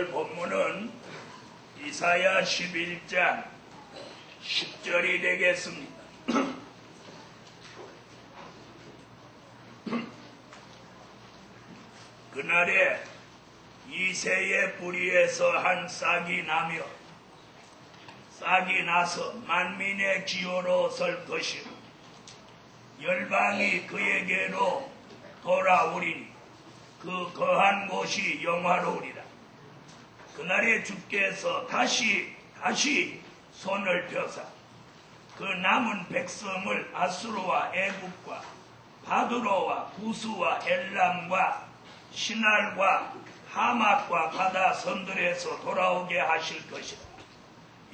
오늘 본문은 이사야 11장 10절이 되겠습니다. 그날에 이새의 뿌리에서 한 싹이 나며 싹이 나서 만민의 기호로 설 것이요 열방이 그에게로 돌아오리니 그 거한 곳이 영화로우리라. 그날에 주께서 다시 손을 펴사 그 남은 백성을 아수르와 애국과 바두로와 부수와 엘람과 신할과 하맛과 바다 선들에서 돌아오게 하실 것이다.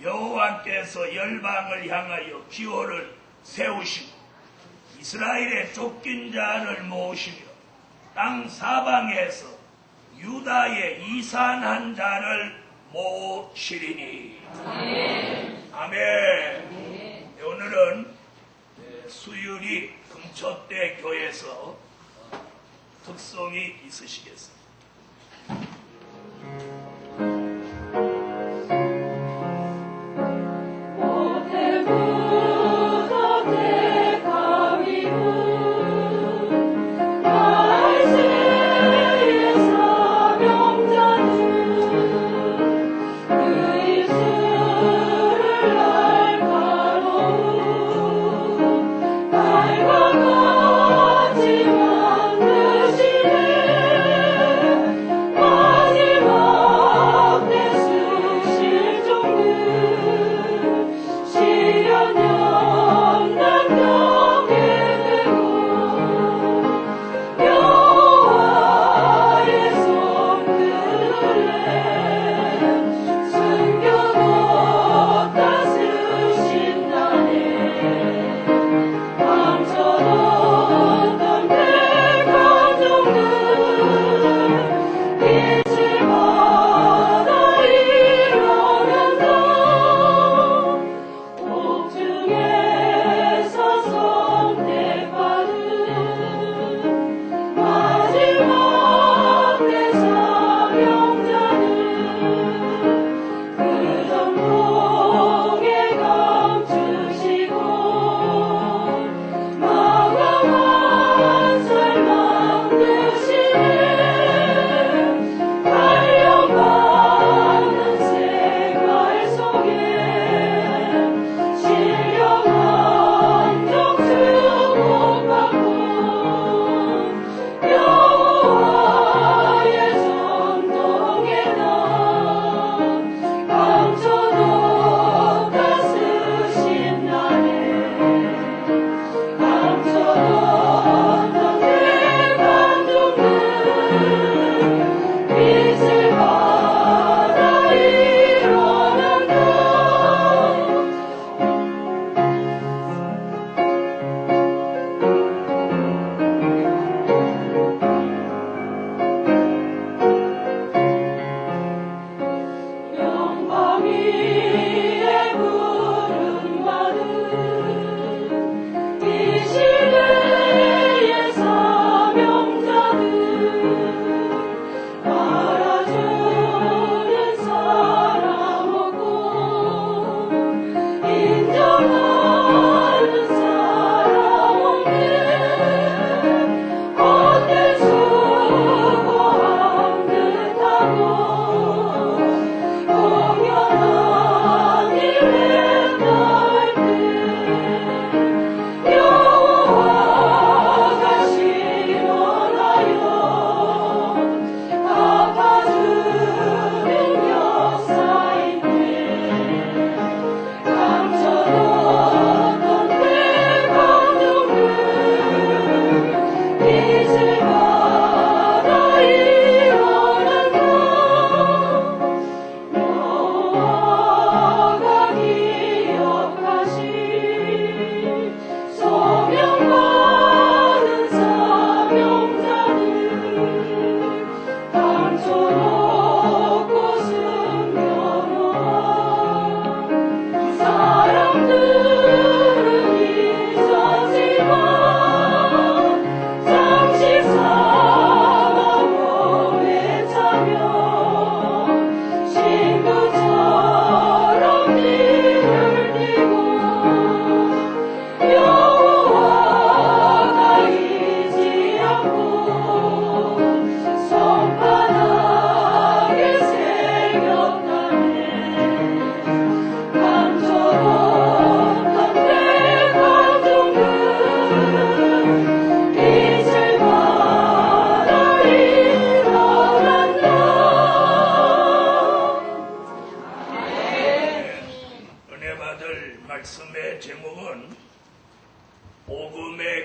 여호와께서 열방을 향하여 기호를 세우시고 이스라엘의 쫓긴 자를 모으시며 땅 사방에서 유다의 이산한 자를 모으시리니. 아멘. 오늘은 수유리 금초대 교회에서 특성이 있으시겠습니다.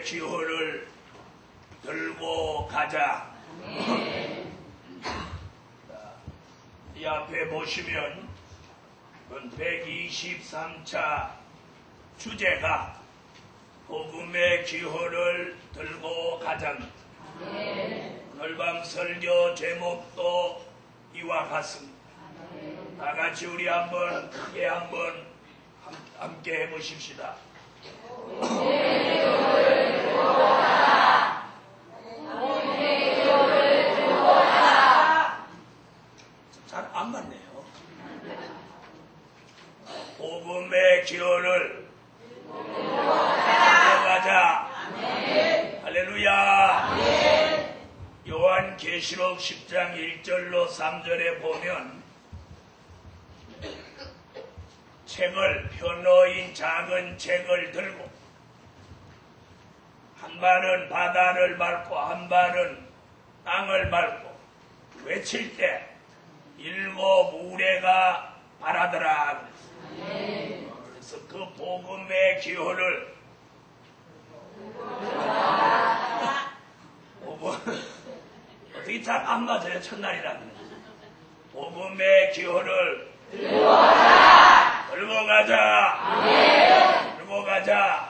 기호를 들고 가자. 이 앞에 보시면 123차 주제가 복음의 기호를 들고 가자입니다. 오늘 밤 설교 제목도 이와 같습니다. 다 같이 우리 한번 크게 한번 함께 해보십시다. 잘 안 맞네요. 복음의 기호를 들고 가자. 할렐루야. 요한계시록 10장 1절로 3절에 보면 책을 펴놓인 작은 책을 들고 한 발은 바다를 밟고 한 발은 땅을 밟고 외칠 때 일곱 우레가 바라더라. 그래서 그 복음의 기호를 어떻게 잘 안 맞아요. 첫날이라면 복음의 기호를 들고 가자. 들고 가자.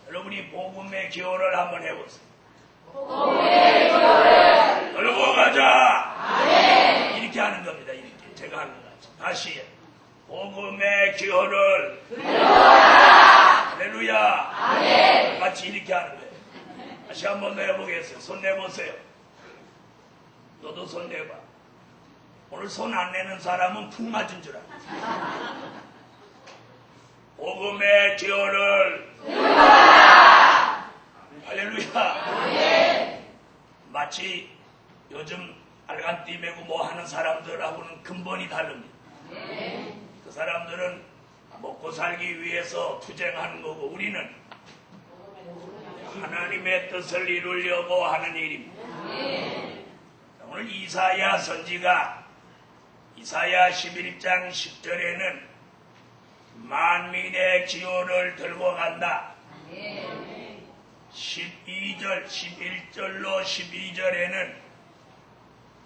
여러분이 복음의 기호를 한번 해보세요. 들고 가자. 이렇게 하는 겁니다. 이렇게 제가 하는 것 같죠. 다시 복음의 기호를 들고 가자. 할렐루야. 같이 이렇게 하는 거예요. 다시 한번 더 해보겠어요. 손 내보세요. 너도 손 내봐. 오늘 손 안 내는 사람은 푹 맞은 줄 알아. 복음의 기호를 들고 가자. 할렐루야. 마치 요즘 알간띠 메고 뭐 하는 사람들하고는 근본이 다릅니다. 그 사람들은 먹고 살기 위해서 투쟁하는 거고 우리는 하나님의 뜻을 이루려고 하는 일입니다. 오늘 이사야 선지가 이사야 11장 10절에는 만민의 기호를 들고 간다. 12절 11절로 12절에는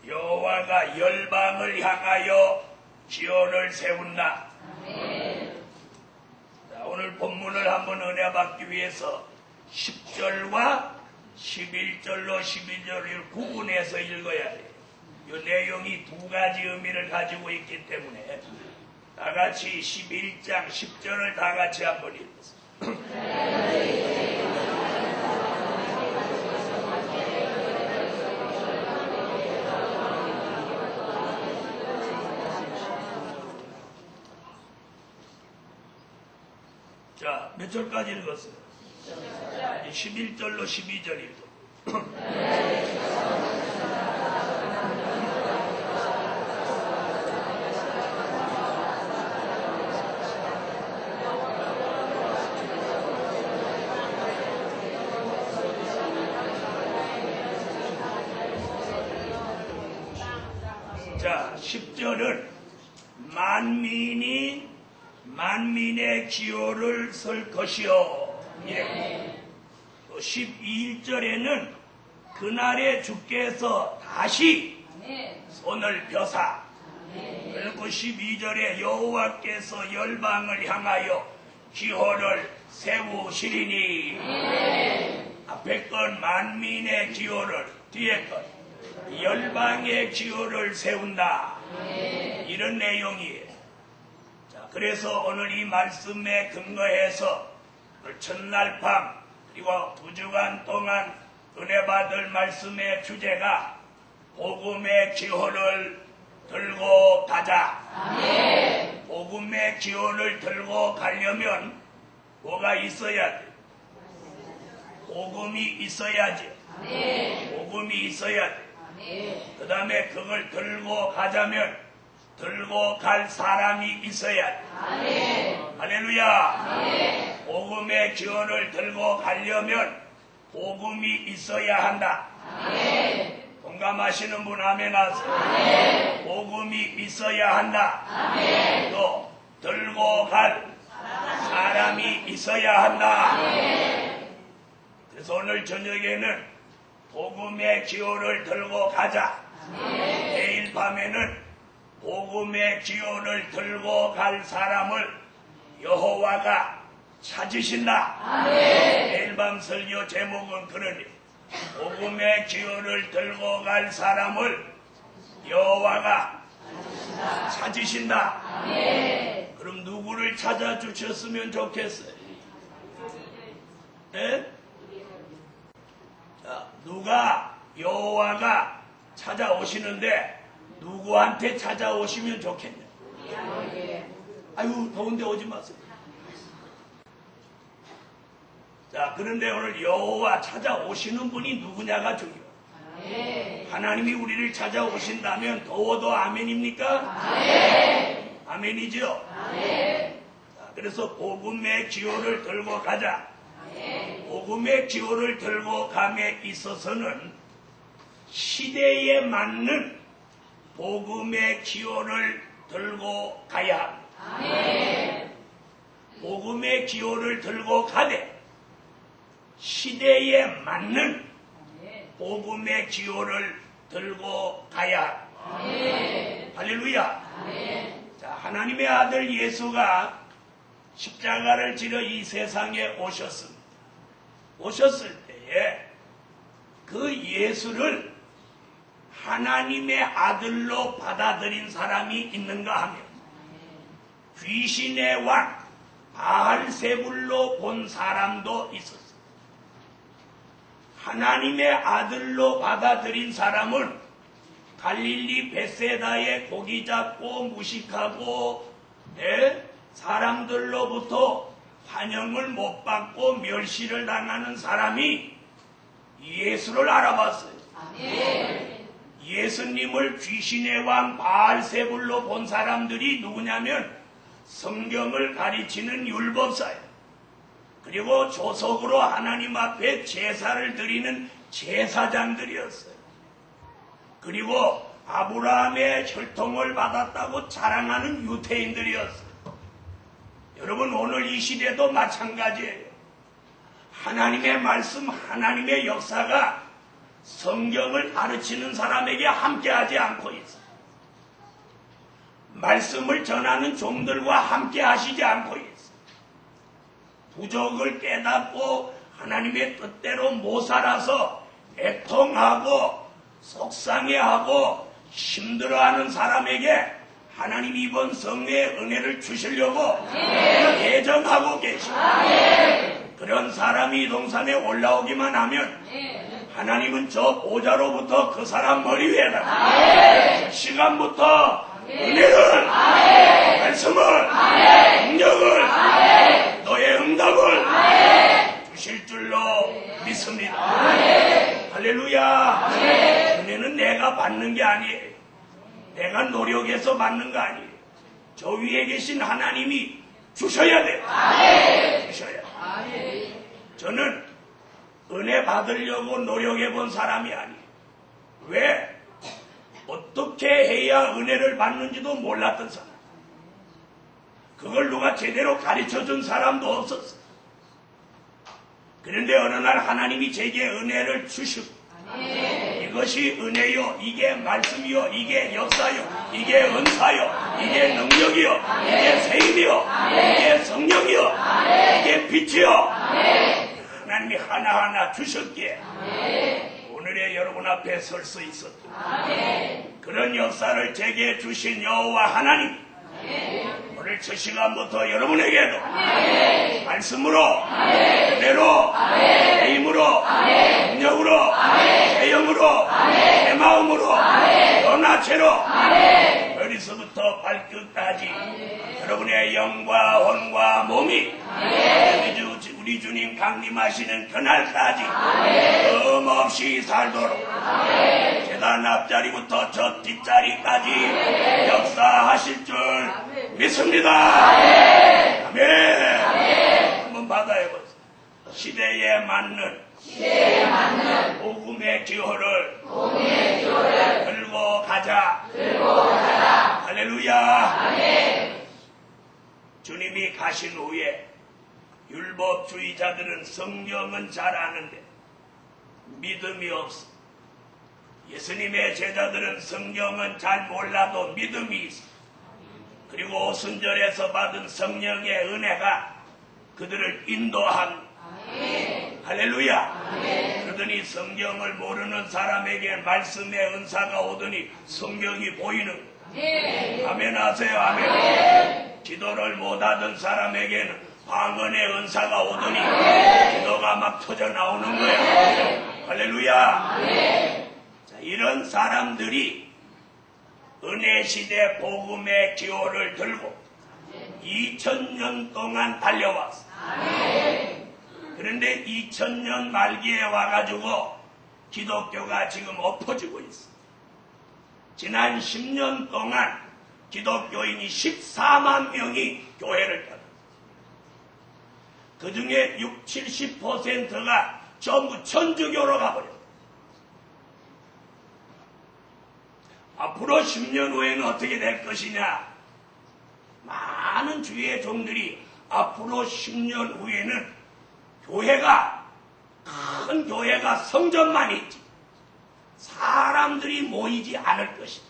여호와가 열방을 향하여 기호를 세운다. 자, 오늘 본문을 한번 은혜 받기 위해서 10절과 11절로 12절을 구분해서 읽어야 돼요. 이 내용이 두 가지 의미를 가지고 있기 때문에 다 같이 11장 10절을 다 같이 한번 읽겠습니다. 자, 몇 절까지 읽었어요? 11절로 12절입니다. 자, 10절은 만민의 기호를 설 것이요. 예. 또 12절에는 그날에 주께서 다시 손을 펴사. 그리고 12절에 여호와께서 열방을 향하여 기호를 세우시리니. 앞에 건 만민의 기호를, 뒤에 건 열방의 기호를 세운다. 이런 내용이에요. 자, 그래서 오늘 이 말씀에 근거해서 첫날 밤 그리고 2주간 동안 은혜 받을 말씀의 주제가 복음의 기호를 들고 가자. 복음의 기호를 들고 가려면 뭐가 있어야 돼? 복음이 있어야지. 복음이 있어야 돼. 그 다음에 그걸 들고 가자면 들고 갈 사람이 있어야 돼. 할렐루야. 복음의 기호를 들고 가려면 복음이 있어야 한다. 공감하시는 분 아멘 하세요. 복음이 있어야 한다. 또 들고 갈 사람이 있어야 한다. 그래서 오늘 저녁에는 복음의 기호를 들고 가자. 내일 밤에는 복음의 기호를 들고 갈 사람을 여호와가 찾으신다. 내일 밤 설교 제목은 그러니 복음의 기호를 들고 갈 사람을 여호와가 찾으신다. 그럼 누구를 찾아주셨으면 좋겠어요? 네? 자, 누가 여호와가 찾아오시는데 누구한테 찾아오시면 좋겠냐? 아유, 더운데 오지 마세요. 자, 그런데 오늘 여호와 찾아오시는 분이 누구냐가 중요해요. 하나님이 우리를 찾아오신다면 더워도 아멘입니까? 아멘이죠? 자, 그래서 복음의 기호를 들고 가자. 복음의 기호를 들고 감에 있어서는 시대에 맞는 복음의 기호를 들고 가야 합니다. 복음의 기호를 들고 가되 시대에 맞는 복음의 기호를 들고 가야 합니다. 할렐루야. 자, 하나님의 아들 예수가 십자가를 지러 이 세상에 오셨습니다. 오셨을 때에 그 예수를 하나님의 아들로 받아들인 사람이 있는가 하면 귀신의 왕 바알세불로 본 사람도 있었어요. 하나님의 아들로 받아들인 사람은 갈릴리 벳세다에 고기 잡고 무식하고 사람들로부터 환영을 못 받고 멸시를 당하는 사람이 예수를 알아봤어요. 예수님을 귀신의 왕 바알세불로 본 사람들이 누구냐면 성경을 가르치는 율법사예요. 그리고 조석으로 하나님 앞에 제사를 드리는 제사장들이었어요. 그리고 아브라함의 혈통을 받았다고 자랑하는 유대인들이었어요. 여러분, 오늘 이 시대도 마찬가지예요. 하나님의 말씀, 하나님의 역사가 성경을 가르치는 사람에게 함께하지 않고 있어요. 말씀을 전하는 종들과 함께 하시지 않고 있어요. 부족을 깨닫고 하나님의 뜻대로 못 살아서 애통하고 속상해하고 힘들어하는 사람에게 하나님 이번 성회의 은혜를 주시려고 예정하고 계십니다. 그런 사람이 이 동산에 올라오기만 하면 하나님은 저 보좌로부터 그 사람 머리 위에다가 시간부터 은혜를, 말씀을, 능력을, 너의 응답을 주실 줄로 믿습니다. 할렐루야. 은혜는 내가 받는 게 아니에요. 내가 노력해서 받는 거 아니에요. 저 위에 계신 하나님이 주셔야 돼요. 주셔야 돼요. 저는 은혜 받으려고 노력해 본 사람이 아니에요. 왜? 어떻게 해야 은혜를 받는지도 몰랐던 사람. 그걸 누가 제대로 가르쳐준 사람도 없었어요. 그런데 어느 날 하나님이 제게 은혜를 주시고 이것이 은혜요, 이게 말씀이요, 이게 역사요, 이게 은사요, 이게 능력이요, 이게 세임이요, 이게 성령이요, 이게 빛이요. 하나님이 하나하나 주셨기에 오늘의 여러분 앞에 설 수 있었죠. 그런 역사를 제게 주신 여호와 하나님, 오늘 첫 시간부터 여러분에게도 말씀으로, 은혜로, 내 힘으로, 능력으로, 내 영으로, 내 마음으로, 연하체로 머리서부터 발끝까지 여러분의 영과 혼과 몸이 우리 주님 강림하시는 그날까지 흠없이 살도록 제단 앞자리부터 저 뒷자리까지 역사하실 줄 믿습니다. 아멘. 한번 받아해보세요. 시대에 맞는 복음의 기호를 들고 가자. 할렐루야. 주님이 가신 후에 율법주의자들은 성경은 잘 아는데 믿음이 없어. 예수님의 제자들은 성경은 잘 몰라도 믿음이 있어. 그리고 오순절에서 받은 성령의 은혜가 그들을 인도한. 할렐루야. 그러더니 성경을 모르는 사람에게 말씀의 은사가 오더니 성경이 보이는. 아멘 하세요. 아멘. 기도를 못하던 사람에게는 방언의 은사가 오더니 기도가 막 터져 나오는 거야. 할렐루야. 자, 이런 사람들이 은혜시대 복음의 기호를 들고 2000년 동안 달려왔어. 그런데 2000년 말기에 와가지고 기독교가 지금 엎어지고 있어. 지난 10년 동안 기독교인이 14만 명이 교회를 떠났어. 그 중에 60, 70%가 전부 천주교로 가버렸어. 앞으로 10년 후에는 어떻게 될 것이냐? 많은 주의 종들이 앞으로 10년 후에는 교회가, 큰 교회가 성전만 있지 사람들이 모이지 않을 것이다.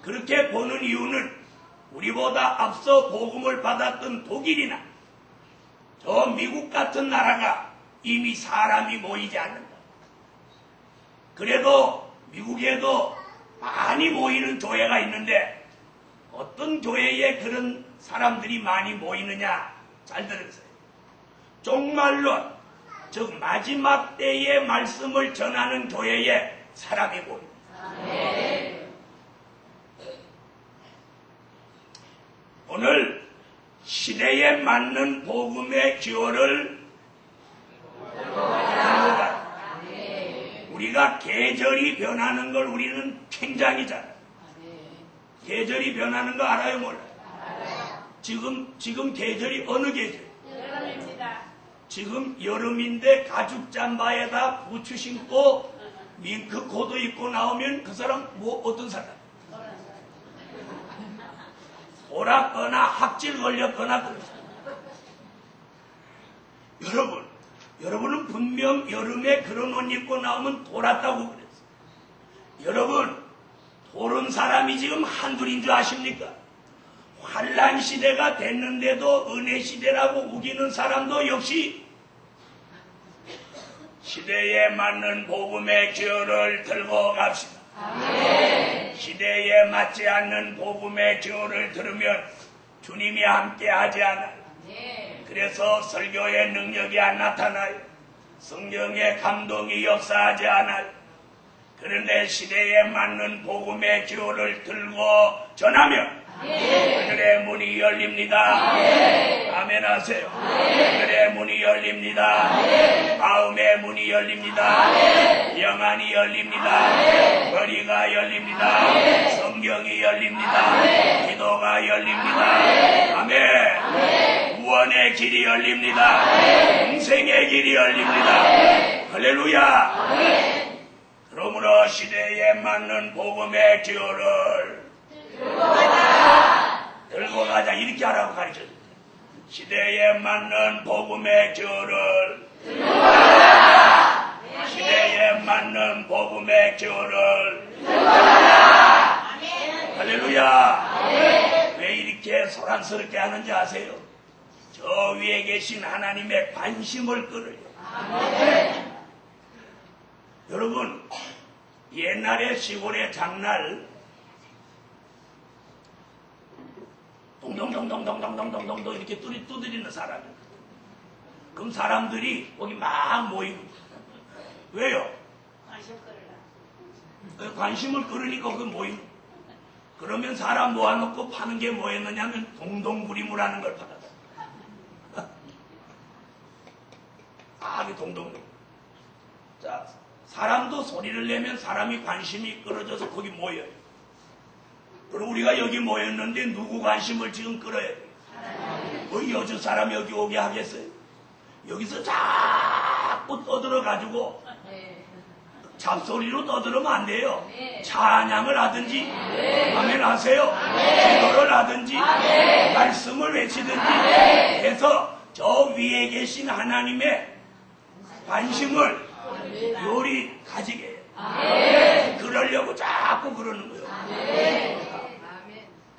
그렇게 보는 이유는 우리보다 앞서 복음을 받았던 독일이나 저 미국 같은 나라가 이미 사람이 모이지 않는다. 그래도 미국에도 많이 모이는 교회가 있는데 어떤 교회에 그런 사람들이 많이 모이느냐? 잘 들으세요. 종말론, 즉 마지막 때의 말씀을 전하는 교회에 사람이 모입니다. 오늘 시대에 맞는 복음의 기호를 우리가 계절이 변하는 걸 우리는 굉장히 잘 알아요. 계절이 변하는 거 알아요, 몰라요? 지금 계절이 어느 계절? 여름입니다. 지금 여름인데 가죽 잠바에다 부츠 신고 밍크 코도 입고 나오면 그 사람 어떤 사람? 돌았거나 학질 걸렸거나 그런 사람. 여러분은 분명 여름에 그런 옷 입고 나오면 돌았다고 그랬어요. 여러분, 돌은 사람이 지금 한둘인 줄 아십니까? 환란 시대가 됐는데도 은혜 시대라고 우기는 사람도 역시 시대에 맞는 복음의 기호를 들고 갑시다. 아멘. 시대에 맞지 않는 복음의 기호를 들으면 주님이 함께 하지 않아요. 그래서 설교의 능력이 안 나타나요. 성령의 감동이 역사하지 않아요. 그런데 시대에 맞는 복음의 기호를 들고 전하면 하늘의 문이 열립니다. 아멘 하세요. 하늘의 문이 열립니다. 마음의 문이 열립니다. 영안이 열립니다. 머리가 열립니다. 성경이 열립니다. 기도가 열립니다. 아멘. 구원의 길이 열립니다. 영생의 길이 열립니다. 할렐루야. 그러므로 시대에 맞는 복음의 기호를 들고 가자 이렇게 하라고 가르쳐줍니다. 시대에 맞는 복음의 기호를 들고 가자. 시대에 맞는 복음의 기호를 들고 가자. 할렐루야. 왜 이렇게 소란스럽게 하는지 아세요? 저 위에 계신 하나님의 관심을 끌어요. 여러분, 옛날에 시골의 장날 동동동동동동동동동 이렇게 두드리는 사람이에요. 그럼 사람들이 거기 막 모이는 거예요. 왜요? 관심을 끌으니까 거기 모이는 거예요. 그러면 사람 모아놓고 파는 게 뭐였느냐면 동동구리무라는 걸 팔았어요. 그 동동구리. 자, 사람도 소리를 내면 사람이 관심이 끌어져서 거기 모여요. 그럼 우리가 여기 모였는데 누구 관심을 지금 끌어야 돼요? 여주 사람 여기 오게 하겠어요? 여기서 자꾸 떠들어가지고 잡소리로 떠들으면 안 돼요. 찬양을 하든지 아멘 하세요. 기도를 하든지 말씀을 외치든지 해서 저 위에 계신 하나님의 관심을 요리 가지게 해요. 그러려고 자꾸 그러는 거예요.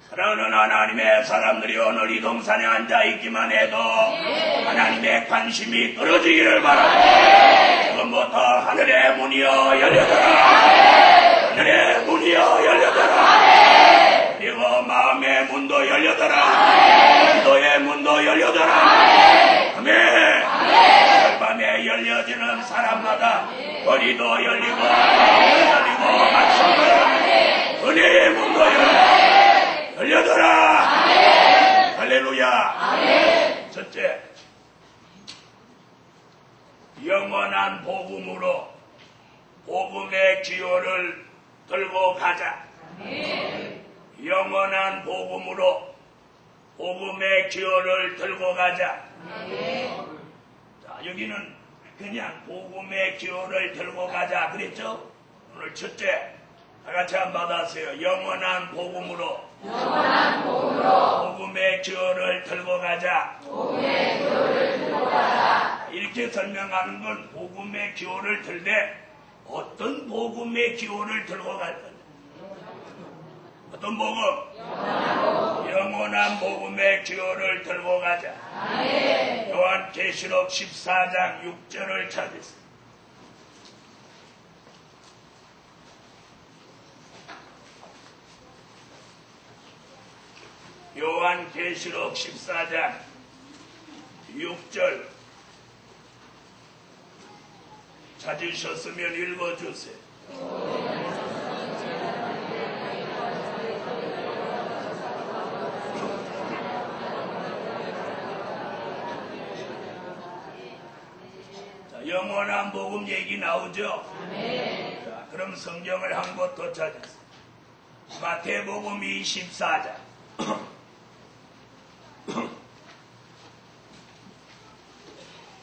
사랑하는 하나님의 사람들이 오늘 이 동산에 앉아있기만 해도 하나님의 관심이 떨어지기를 바랍니다. 지금부터 하늘의 문이여 열려더라. 하늘의 문이여 열려더라. 그리고 마음의 문도 열려더라. 기도의 문도 열려더라. 아멘. 밤에 열려지는 사람마다 머리도 열리고 마음도 열리고 은혜의 문도 열려더라. 할렐루야. 첫째, 영원한 복음으로 복음의 기호를 들고 가자. 영원한 복음으로 복음의 기호를 들고 가자. 자, 여기는 그냥 복음의 기호를 들고 가자 그랬죠? 오늘 첫째, 다 같이 한번 받았어요. 영원한 복음으로 복음의 기호를 들고 가자. 이렇게 설명하는 건 복음의 기호를 들되 어떤 복음의 기호를 들고 갈 거냐? 어떤 복음? 영원한 복음의 기호를 들고 가자. 요한계시록 14장 6절을 찾으세요. 요한계시록 14장 6절 찾으셨으면 읽어주세요. 자, 영원한 복음 얘기 나오죠? 자, 그럼 성경을 한 곳 더 찾으세요. 마태복음 24장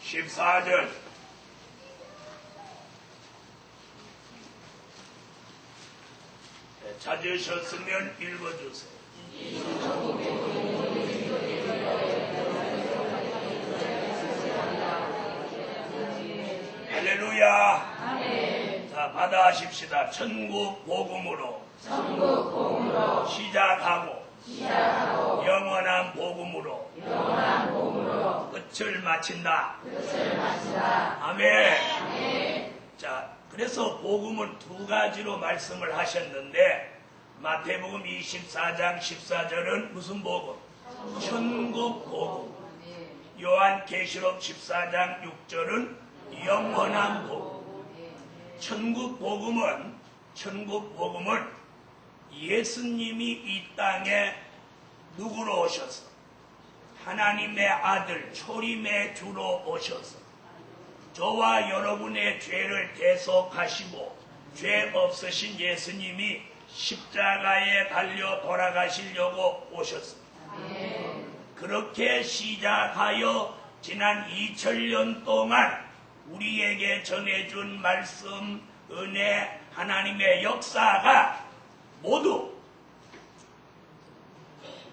14절 찾으셨으면 읽어주세요. 할렐루야. 자, 받아하십시다. 천국 복음으로 시작하고 영원한 복음으로 끝을 마친다. 아멘. 자, 그래서 복음은 두 가지로 말씀을 하셨는데 마태복음 24장 14절은 무슨 복음? 천국 복음. 요한계시록 14장 6절은 영원한 복음. 천국 복음은 예수님이 이 땅에 누구로 오셔서 하나님의 아들 초림의 주로 오셔서 저와 여러분의 죄를 대속하시고 죄 없으신 예수님이 십자가에 달려 돌아가시려고 오셨습니다. 그렇게 시작하여 지난 2000년 동안 우리에게 전해준 말씀, 은혜, 하나님의 역사가 모두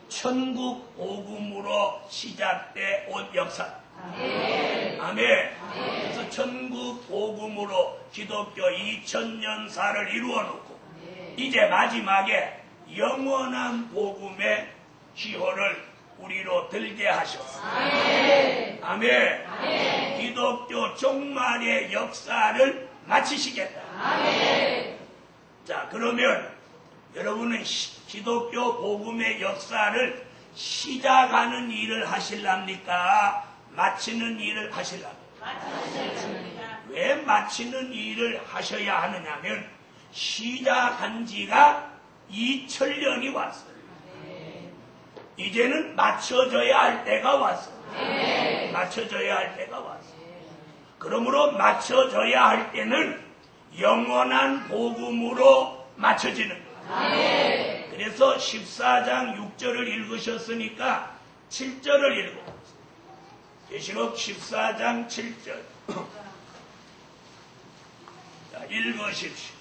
천국 복음으로 시작돼 온 역사. 아멘. 그래서 천국 복음으로 기독교 2000년사를 이루어 놓고 이제 마지막에 영원한 복음의 기호를 우리로 들게 하셨습니다. 아멘. 기독교 종말의 역사를 마치시겠다. 자, 그러면 여러분은 기독교 복음의 역사를 시작하는 일을 하실랍니까? 마치는 일을 하실랍니까? 왜 마치는 일을 하셔야 하느냐면 시작한 지가 2000년이 왔어요. 이제는 맞춰져야 할 때가 왔어요. 맞춰져야 할 때가 왔어요. 그러므로 맞춰져야 할 때는 영원한 복음으로 맞춰지는 거예요. 그래서 14장 6절을 읽으셨으니까 7절을 읽어보세요. 계시록 14장 7절. 자, 읽으십시오.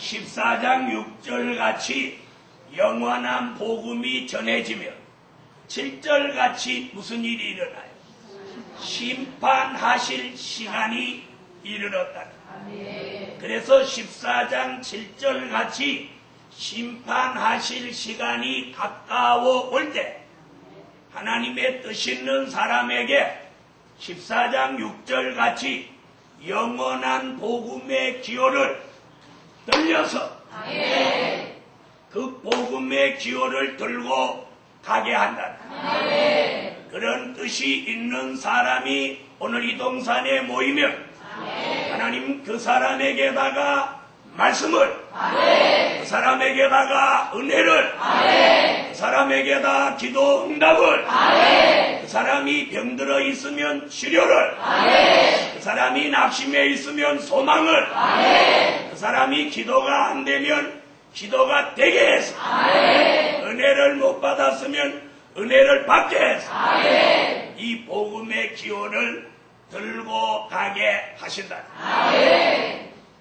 14장 6절 같이 영원한 복음이 전해지며 7절 같이 무슨 일이 일어나요? 심판하실 시간이 이르렀다. 그래서 14장 7절 같이 심판하실 시간이 가까워 올 때 하나님의 뜻 있는 사람에게 14장 6절 같이 영원한 복음의 기호를 들려서 그 복음의 기호를 들고 가게 한다. 그런 뜻이 있는 사람이 오늘 이 동산에 모이면 하나님 그 사람에게다가 말씀을, 그 사람에게다가 은혜를, 그 사람에게다 기도 응답을, 그 사람이 병들어 있으면 치료를, 그 사람이 낙심해 있으면 소망을, 그 사람이 기도가 안 되면 기도가 되게 해서, 은혜를 못 받았으면 은혜를 받게 해서 이 복음의 기호를 들고 가게 하신다.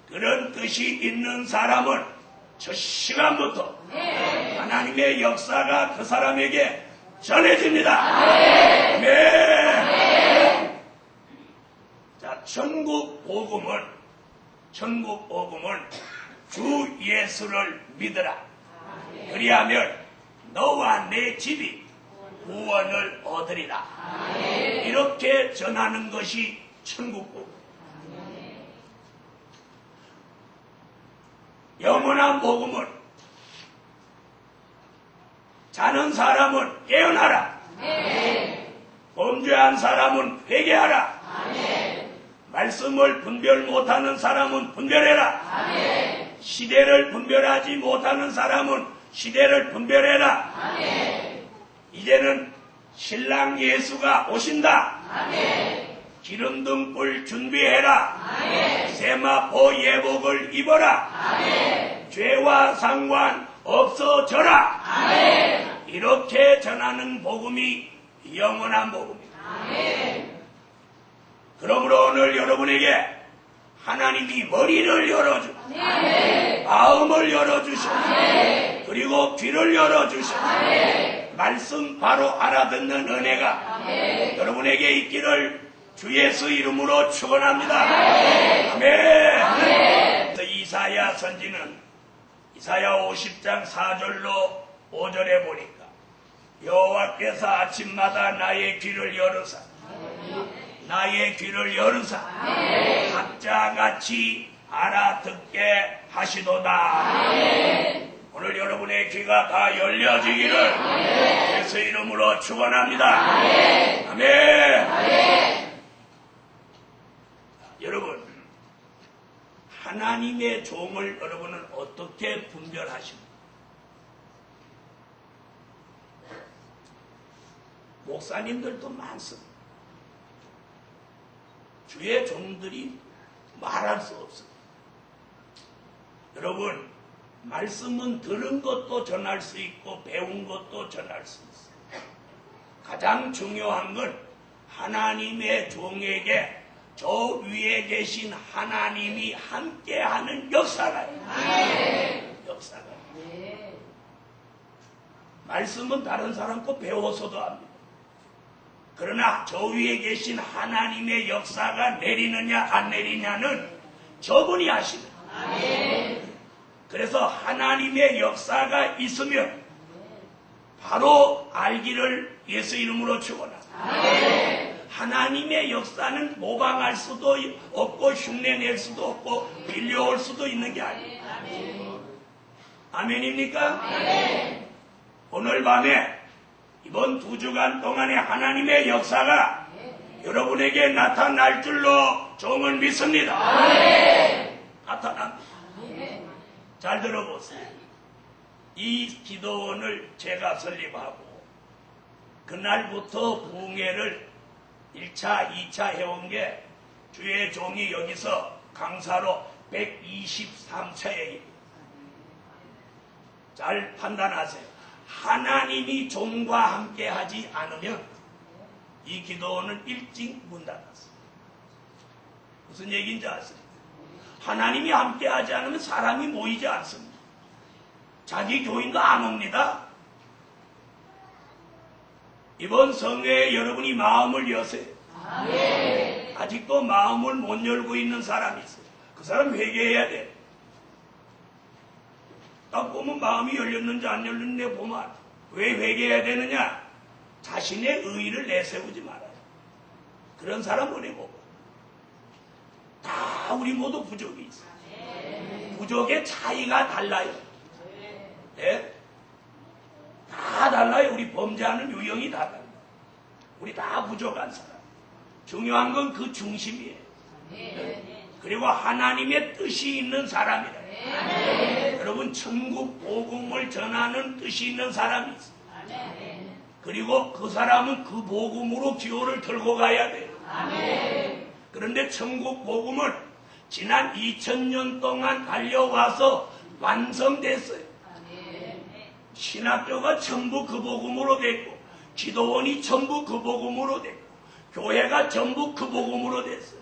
그런 뜻이 있는 사람은 저 시간부터 하나님의 역사가 그 사람에게 전해집니다. 아멘. 자, 천국 복음은 주 예수를 믿으라. 그리하면 너와 내 집이 구원을 얻으리라. 이렇게 전하는 것이 천국 복음. 영원한 복음은 자는 사람은 깨어나라. 범죄한 사람은 회개하라. 말씀을 분별 못하는 사람은 분별해라. 시대를 분별하지 못하는 사람은 시대를 분별해라. 이제는 신랑 예수가 오신다. 기름등 불 준비해라. 세마포 예복을 입어라. 죄와 상관 없어져라. 이렇게 전하는 복음이 영원한 복음입니다. 그러므로 오늘 여러분에게 하나님이 머리를 열어주고 마음을 열어주시고 그리고 귀를 열어주시고 말씀 바로 알아듣는 은혜가 여러분에게 있기를 주 예수 이름으로 축원합니다. 아멘. 이사야 선지는 이사야 50장 4절로 5절에 보니까 여호와께서 아침마다 나의 귀를 열으사 각자같이 알아듣게 하시도다. 오늘 여러분의 귀가 다 열려지기를 예수 이름으로 축원합니다. 아멘. 여러분, 하나님의 종을 여러분은 어떻게 분별하십니까? 목사님들도 많습니다. 주의 종들이 말할 수 없습니다. 여러분, 말씀은 들은 것도 전할 수 있고 배운 것도 전할 수 있어요. 가장 중요한 건 하나님의 종에게 저 위에 계신 하나님이 함께하는 역사가 역사가. 말씀은 다른 사람 거 배워서도 합니다. 그러나 저 위에 계신 하나님의 역사가 내리느냐 안 내리냐는 저분이 하시는. 그래서 하나님의 역사가 있으면 바로 알기를 예수 이름으로 축원합니다. 하나님의 역사는 모방할 수도 없고 흉내낼 수도 없고 빌려올 수도 있는 게 아니에요. 아멘입니까? 오늘 밤에 이번 2주간 동안의 하나님의 역사가 여러분에게 나타날 줄로 종은 믿습니다. 나타납니다. 잘 들어보세요. 이 기도원을 제가 설립하고 그날부터 부흥회를 1차, 2차 해온 게 주의 종이 여기서 강사로 123차예요. 잘 판단하세요. 하나님이 종과 함께 하지 않으면 이 기도원은 일찍 문 닫았어요. 무슨 얘기인지 아세요? 하나님이 함께하지 않으면 사람이 모이지 않습니다. 자기 교인도 안 옵니다. 이번 성회에 여러분이 마음을 여세요. 아직도 마음을 못 열고 있는 사람이 있어요. 그 사람 회개해야 돼. 딱 보면 마음이 열렸는지 안 열렸는지 보면 왜 회개해야 되느냐? 자신의 의의를 내세우지 말아요. 그런 사람 보내고 다 우리 모두 부족이 있어요. 부족의 차이가 달라요. 네? 다 달라요. 우리 범죄하는 유형이 다 달라요. 우리 다 부족한 사람. 중요한 건 그 중심이에요. 네? 그리고 하나님의 뜻이 있는 사람이라. 여러분 천국 복음을 전하는 뜻이 있는 사람이 있어요. 그리고 그 사람은 그 복음으로 기호를 들고 가야 돼요. 그런데 천국 복음은 지난 2000년 동안 달려와서 완성됐어요. 신학교가 전부 그 복음으로 됐고, 기도원이 전부 그 복음으로 됐고, 교회가 전부 그 복음으로 됐어요.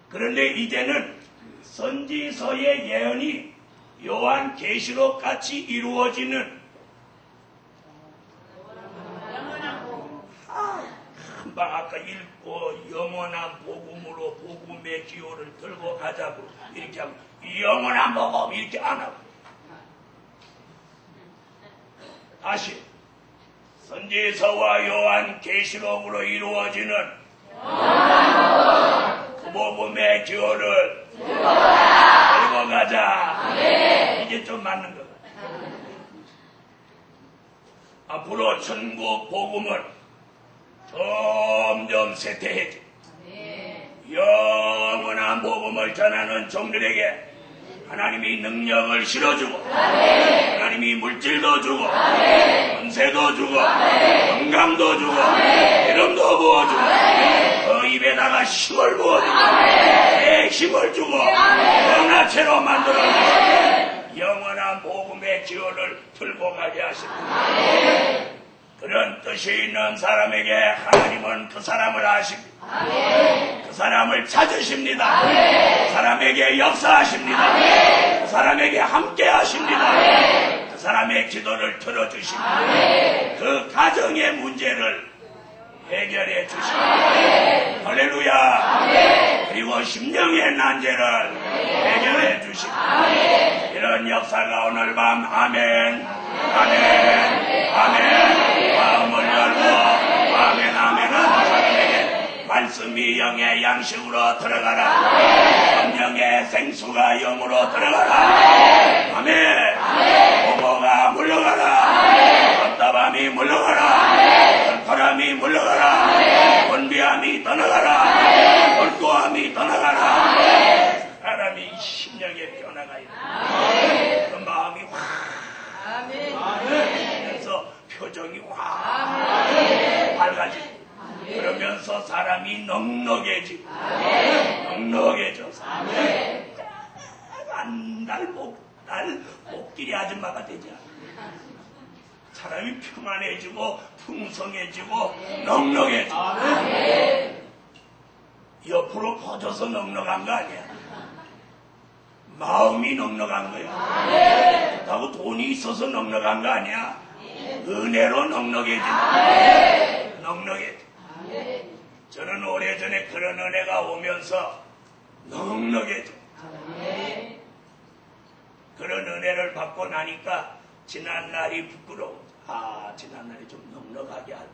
그런데 이제는 선지서의 예언이 요한 계시록 같이 이루어지는 금방 아까 읽고 영원한 복음으로 복음의 기호를 들고 가자고 이렇게 하면 영원한 복음 이렇게 안 하고 다시 선지서와 요한 계시록으로 이루어지는 그 복음의 기호를 들고 가자. 이게 좀 맞는 것 같아요. 앞으로 천국 복음은 점점 쇠퇴해지고 영원한 복음을 전하는 종들에게 하나님이 능력을 실어주고 하나님이 물질도 주고 권세도 주고 영감도 주고 이름도 부어주고 그 입에다가 힘을 부어주고 내 힘을 주고 원화체로 만들어주고 영원한 복음의 기호를 들고 가게 하십니다. 그런 뜻이 있는 사람에게 하나님은 그 사람을 아십니다. 그 사람을 찾으십니다. 그 사람에게 역사하십니다. 그 사람에게 함께 하십니다. 그 사람의 기도를 들어주십니다. 그 가정의 문제를 해결해 주십니다. 할렐루야. 그리고 심령의 난제를 해결해 주십니다. 이런 역사가 오늘 밤 아멘 아멘 아멘 마음을 열고 아멘 아멘은 사람에게 말씀이 영의 양식으로 들어가라. 성령의 생수가 영으로 들어가라. 아멘. 보고가 물러가라. 답답함이 물러가라. 바람이 물러가라. 원비함이 떠나가라. 얼고함이 떠나가라. 사람이 심령의 변화가 있다. 그 마음이 확 그래서 표정이 확 밝아지고 그러면서 사람이 넉넉해지고 넉넉해져서 날 목길이 아줌마가 되지 않아. 사람이 평안해지고 풍성해지고 넉넉해지고 옆으로 퍼져서 넉넉한 거 아니야. 마음이 넉넉한 거야. 그렇다고 돈이 있어서 넉넉한 거 아니야. 은혜로 넉넉해지는 넉넉해져. 저는 오래전에 그런 은혜가 오면서 넉넉해져. 그런 은혜를 받고 나니까 지난날이 부끄러워. 지난날이 좀 넉넉하게 하고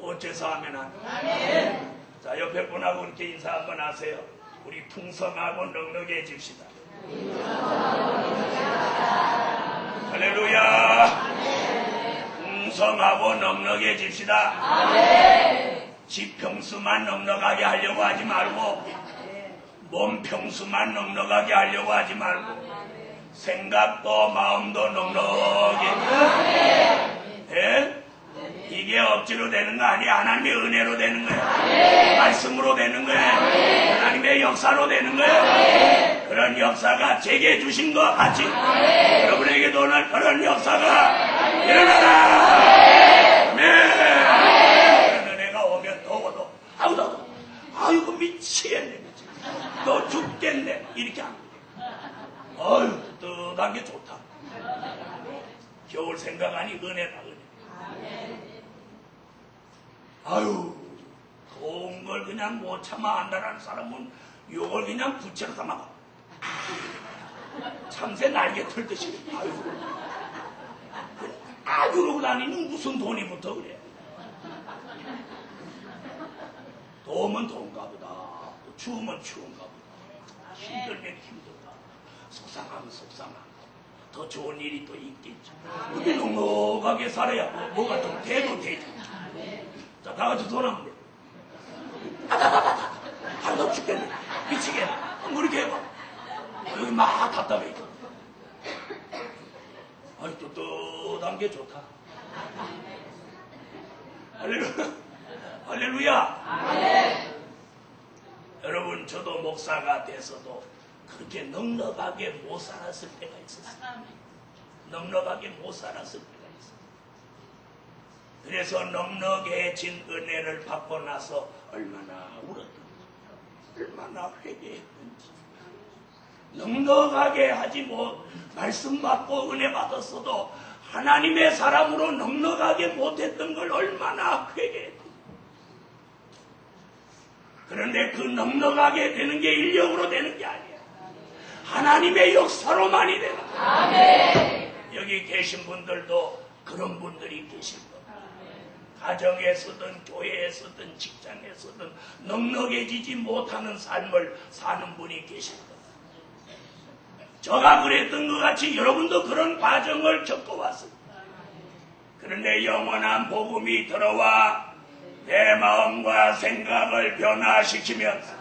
어째서 하면 안 돼. 자, 옆에 분하고 이렇게 인사 한번 하세요. 우리 풍성하고 넉넉해집시다. 할렐루야. 풍성하고 넉넉해집시다. 지평수만 넉넉하게 하려고 하지 말고 몸평수만 넉넉하게 하려고 하지 말고 생각도 마음도 넉넉해. 예? 이게 억지로 되는 거 아니야. 하나님의 은혜로 되는 거야. 말씀으로 되는 거야. 하나님의 역사로 되는 거야. 그런 역사가 제게 주신 것 같이 여러분에게도 오늘 그런 역사가 일어나라. 아멘. 그런 은혜가 오면 더워도 아이고 미치겠네. 너 아유, 더운 걸 그냥 못 참아 한다는 사람은 이걸 그냥 부채로 삼아가. 참새 날개 털듯이. 아유, 그러고 다니는 무슨 돈이 붙어 그래. 더우면 더운가 보다. 또 추우면 추운가 보다. 힘들면 힘들다. 속상하면 속상하고. 더 좋은 일이 또 있겠죠. 근데 넉넉하게 살아야 뭐가 좀 돼도 되죠. 자, 다 같이 손 한번 대. 너 죽겠네. 미치겠네. 뭐 이렇게 해봐. 여기 막 답답해. 아이, 떳떳한 게 좋다. 할렐루야. 할렐루야. 여러분, 저도 목사가 돼서도 그렇게 넉넉하게 못 살았을 때가 있었어요. 넉넉하게 못 살았을 때가 있어요. 그래서 넉넉해진 은혜를 받고 나서 얼마나 울었던지, 얼마나 회개했던지. 넉넉하게 하지 뭐 말씀 받고 은혜 받았어도 하나님의 사람으로 넉넉하게 못했던 걸 얼마나 회개했던지. 그런데 그 넉넉하게 되는 게 인력으로 되는 게 아니야. 하나님의 역사로만이 되는 거야. 아멘. 여기 계신 분들도 그런 분들이 계실 겁니다. 가정에서든 교회에서든 직장에서든 넉넉해지지 못하는 삶을 사는 분이 계실 겁니다. 저가 그랬던 것 같이 여러분도 그런 과정을 겪어왔습니다. 그런데 영원한 복음이 들어와 내 마음과 생각을 변화시키면서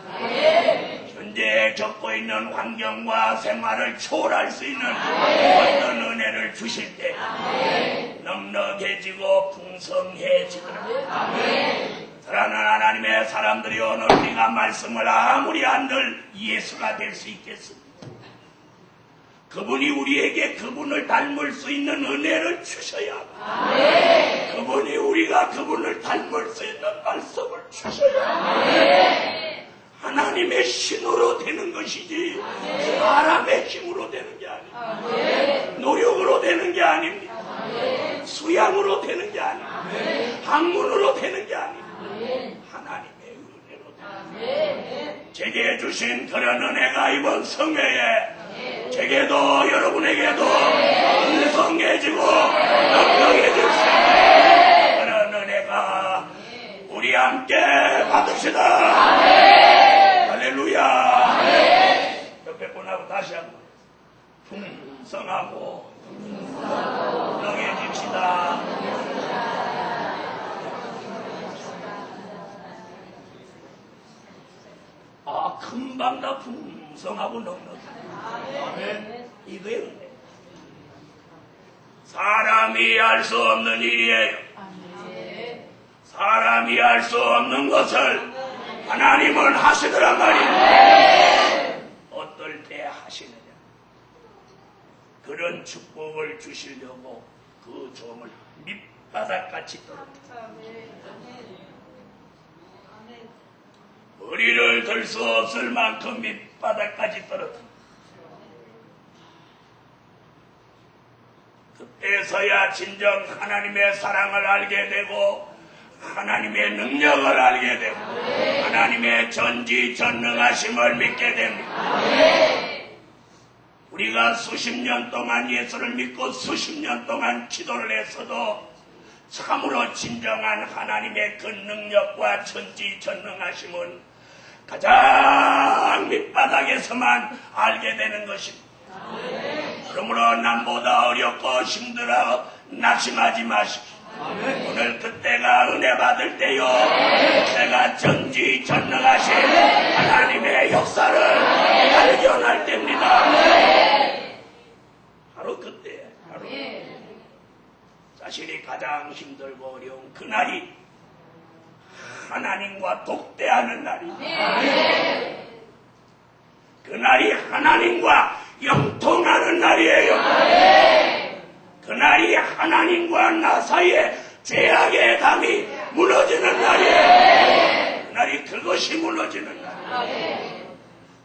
현재 겪고 있는 환경과 생활을 초월할 수 있는 어떤 은혜를 주실 때 넉넉해지고 풍성해지더라고요. 사랑하는 하나님의 사람들이 오늘 우리가 말씀을 아무리 한들 예수가 될 수 있겠습니다. 그분이 우리에게 그분을 닮을 수 있는 은혜를 주셔야 합니다. 그분이 우리가 그분을 닮을 수 있는 말씀을 주셔야 합니다. 하나님의 신으로 되는 것이지 사람의 힘으로 되는 게 아닙니다. 노력으로 되는 게 아닙니다. 수양으로 되는 게 아닙니다. 학문으로 되는 게 아닙니다. 하나님의 은혜로 됩니다. 제게 주신 그런 은혜가 이번 성회에 제게도 여러분에게도 풍성해지고 넉넉해질 수 있는 그런 은혜가 우리 함께 받읍시다. 할렐루야. 옆에 분하고 다시 한번 풍성하고 넉넉해집시다. 금방 다 풍성하고 넉넉해. 이거의 은혜. 사람이 할 수 없는 일이에요. 사람이 할 수 없는 것을 하나님은 하시더란 말이에요. 어떨 때 하시느냐. 그런 축복을 주시려고 그 종을 밑바닥같이 떨어뜨립니다. 머리를 들 수 없을 만큼 밑바닥까지 떨어뜨립니다. 그때서야 진정 하나님의 사랑을 알게 되고 하나님의 능력을 알게 되고 하나님의 전지전능하심을 믿게 됩니다. 우리가 수십 년 동안 예수를 믿고 수십 년 동안 기도를 했어도 참으로 진정한 하나님의 그 능력과 전지전능하심은 가장 밑바닥에서만 알게 되는 것입니다. 그러므로 남보다 어렵고 힘들어 낙심하지 마십시오. 오늘 그때가 은혜 받을 때요. 그때가 전지전능하신 하나님의 역사를 발견할 때입니다. 바로 그때, 바로 자신이 가장 힘들고 어려운 그날이 하나님과 독대하는 날입니다. 그날이 하나님과 영통하는 날이에요. 그날이 하나님과 나 사이에 죄악의 담이 무너지는 날이에요. 그날이 그것이 무너지는 날이에요.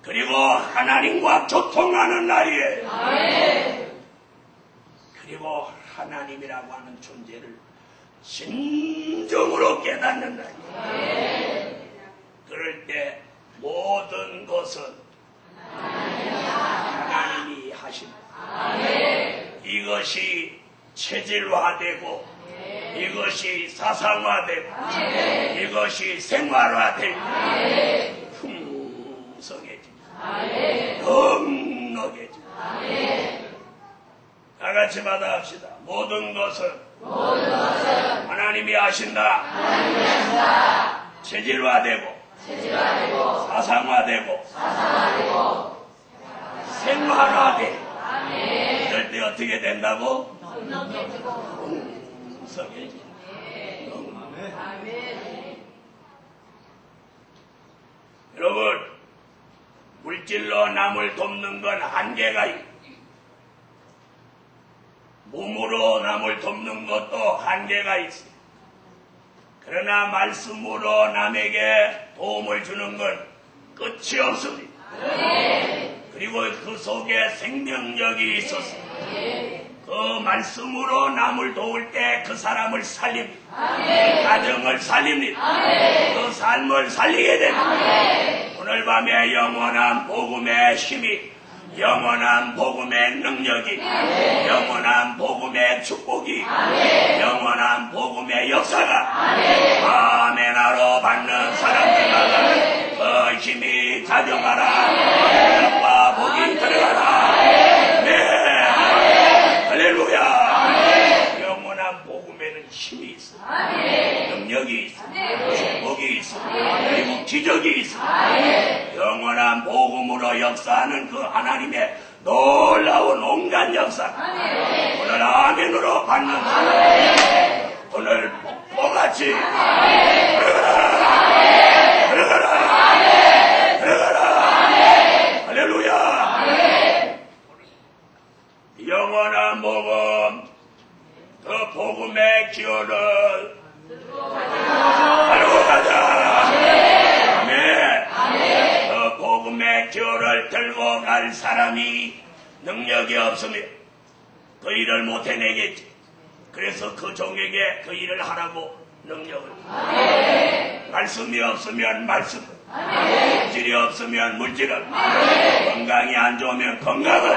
그리고 하나님과 교통하는 날이에요. 그리고 하나님이라고 하는 존재를 진정으로 깨닫는다. 그럴 때 모든 것은 하나님이 하십니다. 이것이 체질화되고 이것이 사상화되고 이것이 생활화되고 풍성해집니다. 넉넉해집니다. 다같이 받아합시다. 모든 것은 하나님이 하신다. 체질화되고 사상화되고 생활화되고 이럴 때 어떻게 된다고? 풍성해집니다. 여러분, 물질로 남을 돕는 건 한계가 있고 몸으로 남을 돕는 것도 한계가 있습니다. 그러나 말씀으로 남에게 도움을 주는 건 끝이 없습니다. 그리고 그 속에 생명력이 있어서 그 말씀으로 남을 도울 때 그 사람을 살립니다. 가정을 살립니다. 그 삶을 살리게 됩니다. 오늘 밤에 영원한 복음의 힘이, 영원한 복음의 능력이, 영원한 복음의 축복이, 영원한 복음의 역사가 아멘하러 받는 사람들마다 그 힘이 자정하라. 능력과 복이 들어가라. 네. 할렐루야. 영원한 복음에는 힘이 있어. 능력이 있어. 축복이 있어. 그리고 기적이 있어. 영원한 복음으로 역사하는 그 하나님의 놀라운 온갖 역사. 오늘 아멘으로 받는 사람. 오늘 복같이 들어가라. 할렐루야. 영원한 복음, 그 복음의 기호를 알고 가자. 아멘. 그 복음의 기호를 들고 갈 사람이 능력이 없으면 그 일을 못 해내겠지. 그래서 그 종에게 그 일을 하라고 능력을. 말씀이 없으면 말씀, 물질이 없으면 물질을, 건강이 안 좋으면 건강을,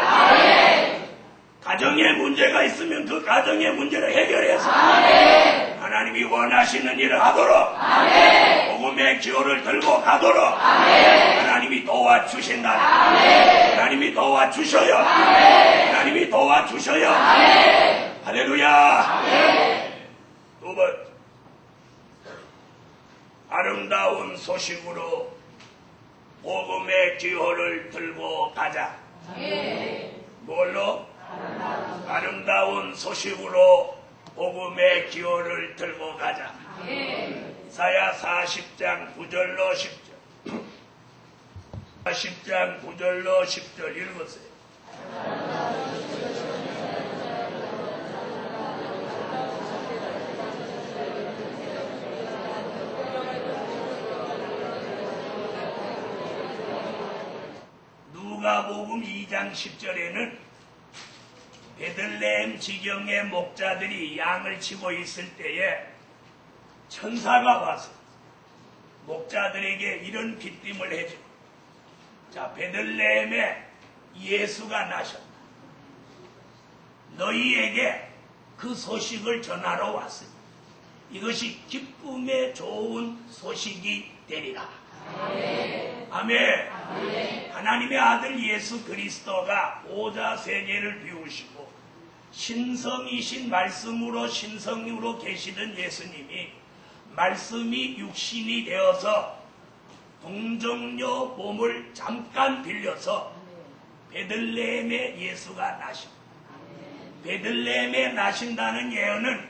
가정에 문제가 있으면 그 가정의 문제를 해결해서 하나님이 원하시는 일을 하도록 복음의 기호를 들고 가도록 하나님이 도와주신다. 하나님이 도와주셔요. 하나님이 도와주셔요. 할렐루야. 두 번, 아름다운 소식으로 복음의 기호를 들고 가자. 뭘로? 아름다운 소식으로 복음의 기호를 들고 가자. 이사야 40장 9절로 10절. 40장 9절로 10절 읽으세요. 누가복음 2장 10절에는 베들레헴 지경의 목자들이 양을 치고 있을 때에 천사가 와서 목자들에게 이런 귀띔을 해줘. 자, 베들레헴에 예수가 나셨다. 너희에게 그 소식을 전하러 왔으니 이것이 기쁨에 좋은 소식이 되리라. 아멘. 하나님의 아들 예수 그리스도가 오자 세계를 비우시고 신성이신 말씀으로 신성으로 계시던 예수님이 말씀이 육신이 되어서 동정녀 몸을 잠깐 빌려서 베들레헴에 예수가 나십니다. 베들레헴에 나신다는 예언은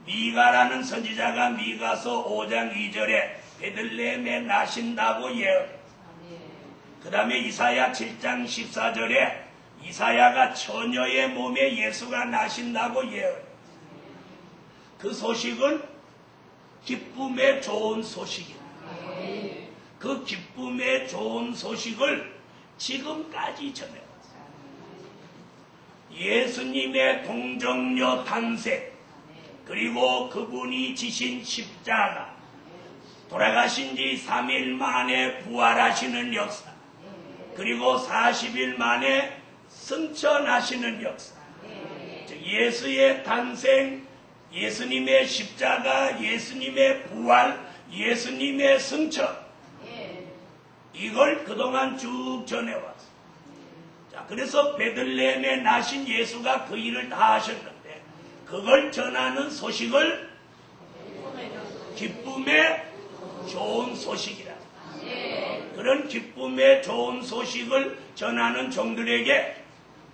미가라는 선지자가 미가서 5장 2절에 베들레헴에 나신다고 예언. 그 다음에 이사야 7장 14절에 이사야가 처녀의 몸에 예수가 나신다고 예언. 그 소식은 기쁨에 좋은 소식입니다. 그 기쁨에 좋은 소식을 지금까지 전해왔어요. 예수님의 동정녀 탄생, 그리고 그분이 지신 십자가, 돌아가신 지 3일 만에 부활하시는 역사, 그리고 40일 만에 승천하시는 역사, 즉 예수의 탄생, 예수님의 십자가, 예수님의 부활, 예수님의 승천, 이걸 그동안 쭉 전해왔어. 자, 그래서 베들레헴에 나신 예수가 그 일을 다 하셨는데, 그걸 전하는 소식을 기쁨의 좋은 소식이라. 그런 기쁨의 좋은 소식을 전하는 종들에게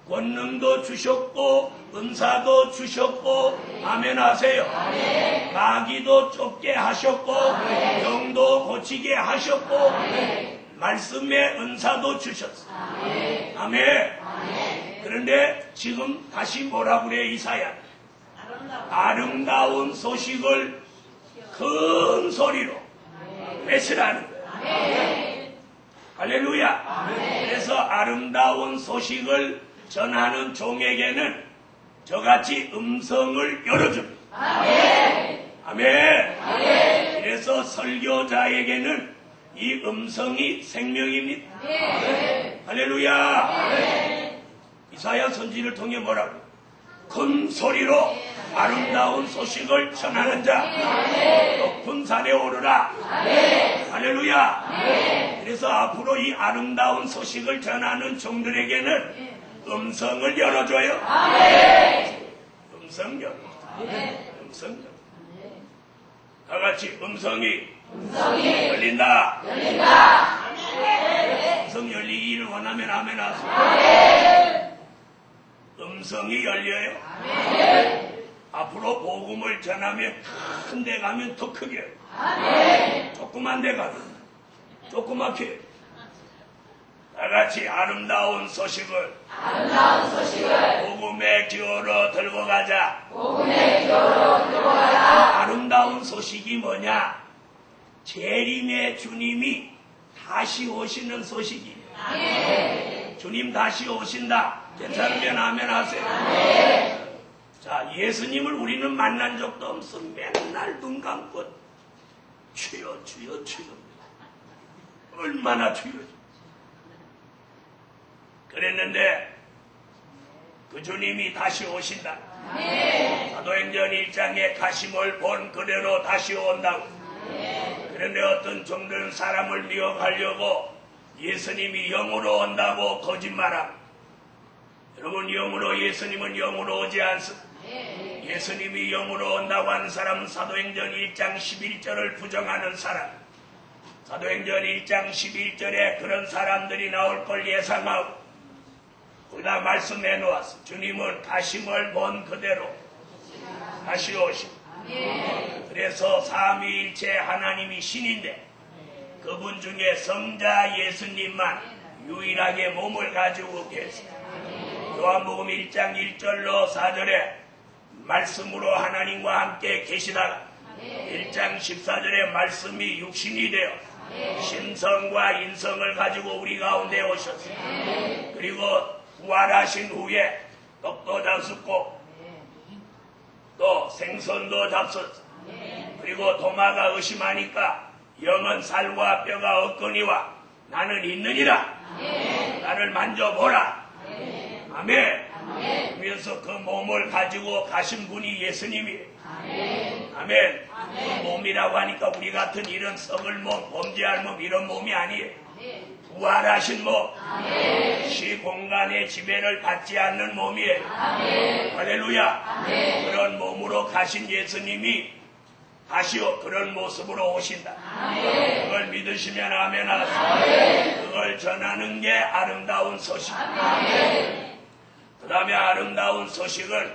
권능도 주셨고 은사도 주셨고, 아멘 하세요. 마귀도 쫓게 하셨고 병도 고치게 하셨고 말씀의 은사도 주셨어요. 아멘. 그런데 지금 다시 뭐라 그래 이사야? 아름다운 소식을 큰 소리로 외치라는 거예요. 할렐루야. 그래서 아름다운 소식을 전하는 종에게는 저같이 음성을 열어줍니다. 아멘. 그래서 설교자에게는 이 음성이 생명입니다. 할렐루야. 이사야 선지를 통해 뭐라고? 큰 소리로 아름다운 소식을 전하는 자 높은 산에 오르라. 할렐루야. 그래서 앞으로 이 아름다운 소식을 전하는 종들에게는 음성을 열어줘요. 음성 열어. 음성 열어. 다 같이 음성이 열린다. 음성 열리기를 원하면 아멘 하세요. 음성이 열려요. 앞으로 복음을 전하면 큰 데 가면 더 크게, 조그만 데 가면 조그맣게, 다 같이 아름다운 소식을 복음의 기호로 들고 가자. 아름다운 소식이 뭐냐? 재림의 주님이 다시 오시는 소식이에요. 주님 다시 오신다. 괜찮으면 아멘 하세요. 자, 예수님을 우리는 만난 적도 없어. 맨날 눈 감고 주여 주여 주여. 얼마나 주여. 그랬는데 그 주님이 다시 오신다. 사도행전 1장에 가심을 본 그대로 다시 온다고. 그런데 어떤 종들은 사람을 미혹하려고 예수님이 영으로 온다고 거짓말하고. 여러분, 영으로, 예수님은 영으로 오지 않습니다. 예수님이 영으로 온다고 하는 사람은 사도행전 1장 11절을 부정하는 사람, 사도행전 1장 11절에 그런 사람들이 나올 걸 예상하고 거기다 말씀해 놓았어. 주님은 가심을 본 그대로 다시 오시고, 그래서 삼위일체 하나님이 신인데 그분 중에 성자 예수님만 유일하게 몸을 가지고 계세요. 요한복음 1장 1절로 4절에 말씀으로 하나님과 함께 계시다가 1장 14절에 말씀이 육신이 되어 신성과 인성을 가지고 우리 가운데 오셨어요. 그리고 부활하신 후에 떡도 잡숫고 또 생선도 잡숫. 그리고 도마가 의심하니까 영은 살과 뼈가 없거니와 나는 있느니라. 나를 만져보라. 아멘. 그래서 그 몸을 가지고 가신 분이 예수님이에요. 아멘. 그 몸이라고 하니까 우리 같은 이런 썩을 몸, 범죄할 몸, 이런 몸이 아니에요. 부활하신 몸, 시공간의 지배를 받지 않는 몸이에요. 할렐루야. 그런 몸으로 가신 예수님이 다시 그런 모습으로 오신다. 그걸 믿으시면 아멘 하세요. 그걸 전하는 게 아름다운 소식. 그 다음에 아름다운 소식은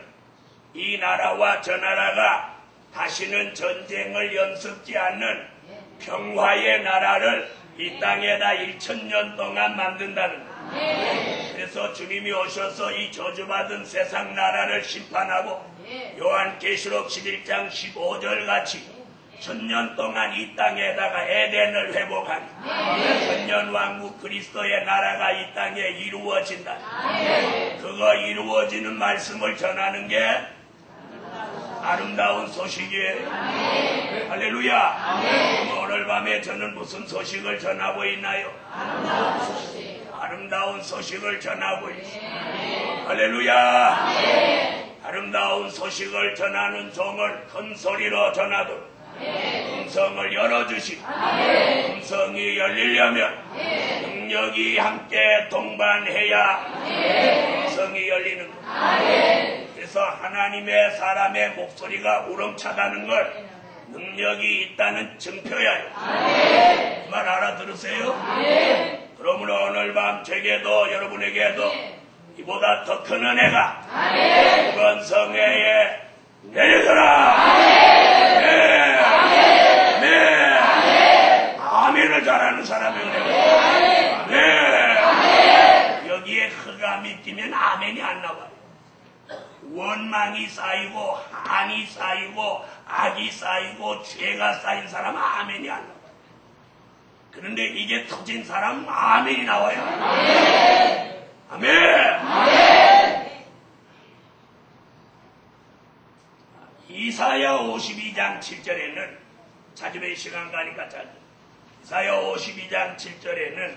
이 나라와 저 나라가 다시는 전쟁을 연습지 않는 평화의 나라를 이 땅에다 1000년 동안 만든다는 거예요. 그래서 주님이 오셔서 이 저주받은 세상 나라를 심판하고 요한계시록 11장 15절 같이 1000년 동안 이 땅에다가 에덴을 회복하니 1000년 왕국 그리스도의 나라가 이 땅에 이루어진다. 그거 이루어지는 말씀을 전하는 게 아름다운 소식이에요. 할렐루야. 그럼 오늘 밤에 저는 무슨 소식을 전하고 있나요? 아름다운 소식을 전하고 있어요. 할렐루야. 아름다운 소식을 전하는 종을 큰 소리로 전하도록 음성을 열어주시고 음성이 열리려면 능력이 함께 동반해야 음성이 열리는 거예요. 그래서 하나님의 사람의 목소리가 우렁차다는 걸 능력이 있다는 증표야요. 그 말 알아들으세요? 그러므로 오늘 밤 제게도 여러분에게도 이보다 더 큰 은혜가 이번 성회에 내려져라. 네. 아멘을 잘하는 사람이 은혜가. 네. 여기에 흑암이 끼면 아멘이 안 나와요. 원망이 쌓이고 한이 쌓이고 악이 쌓이고 죄가 쌓인 사람은 아멘이 안 나와요. 그런데 이게 터진 사람은 아멘이 나와요. 아멘. 이사야 52장 7절에는 자주의 시간 가니까 잘 이사야 52장 7절에는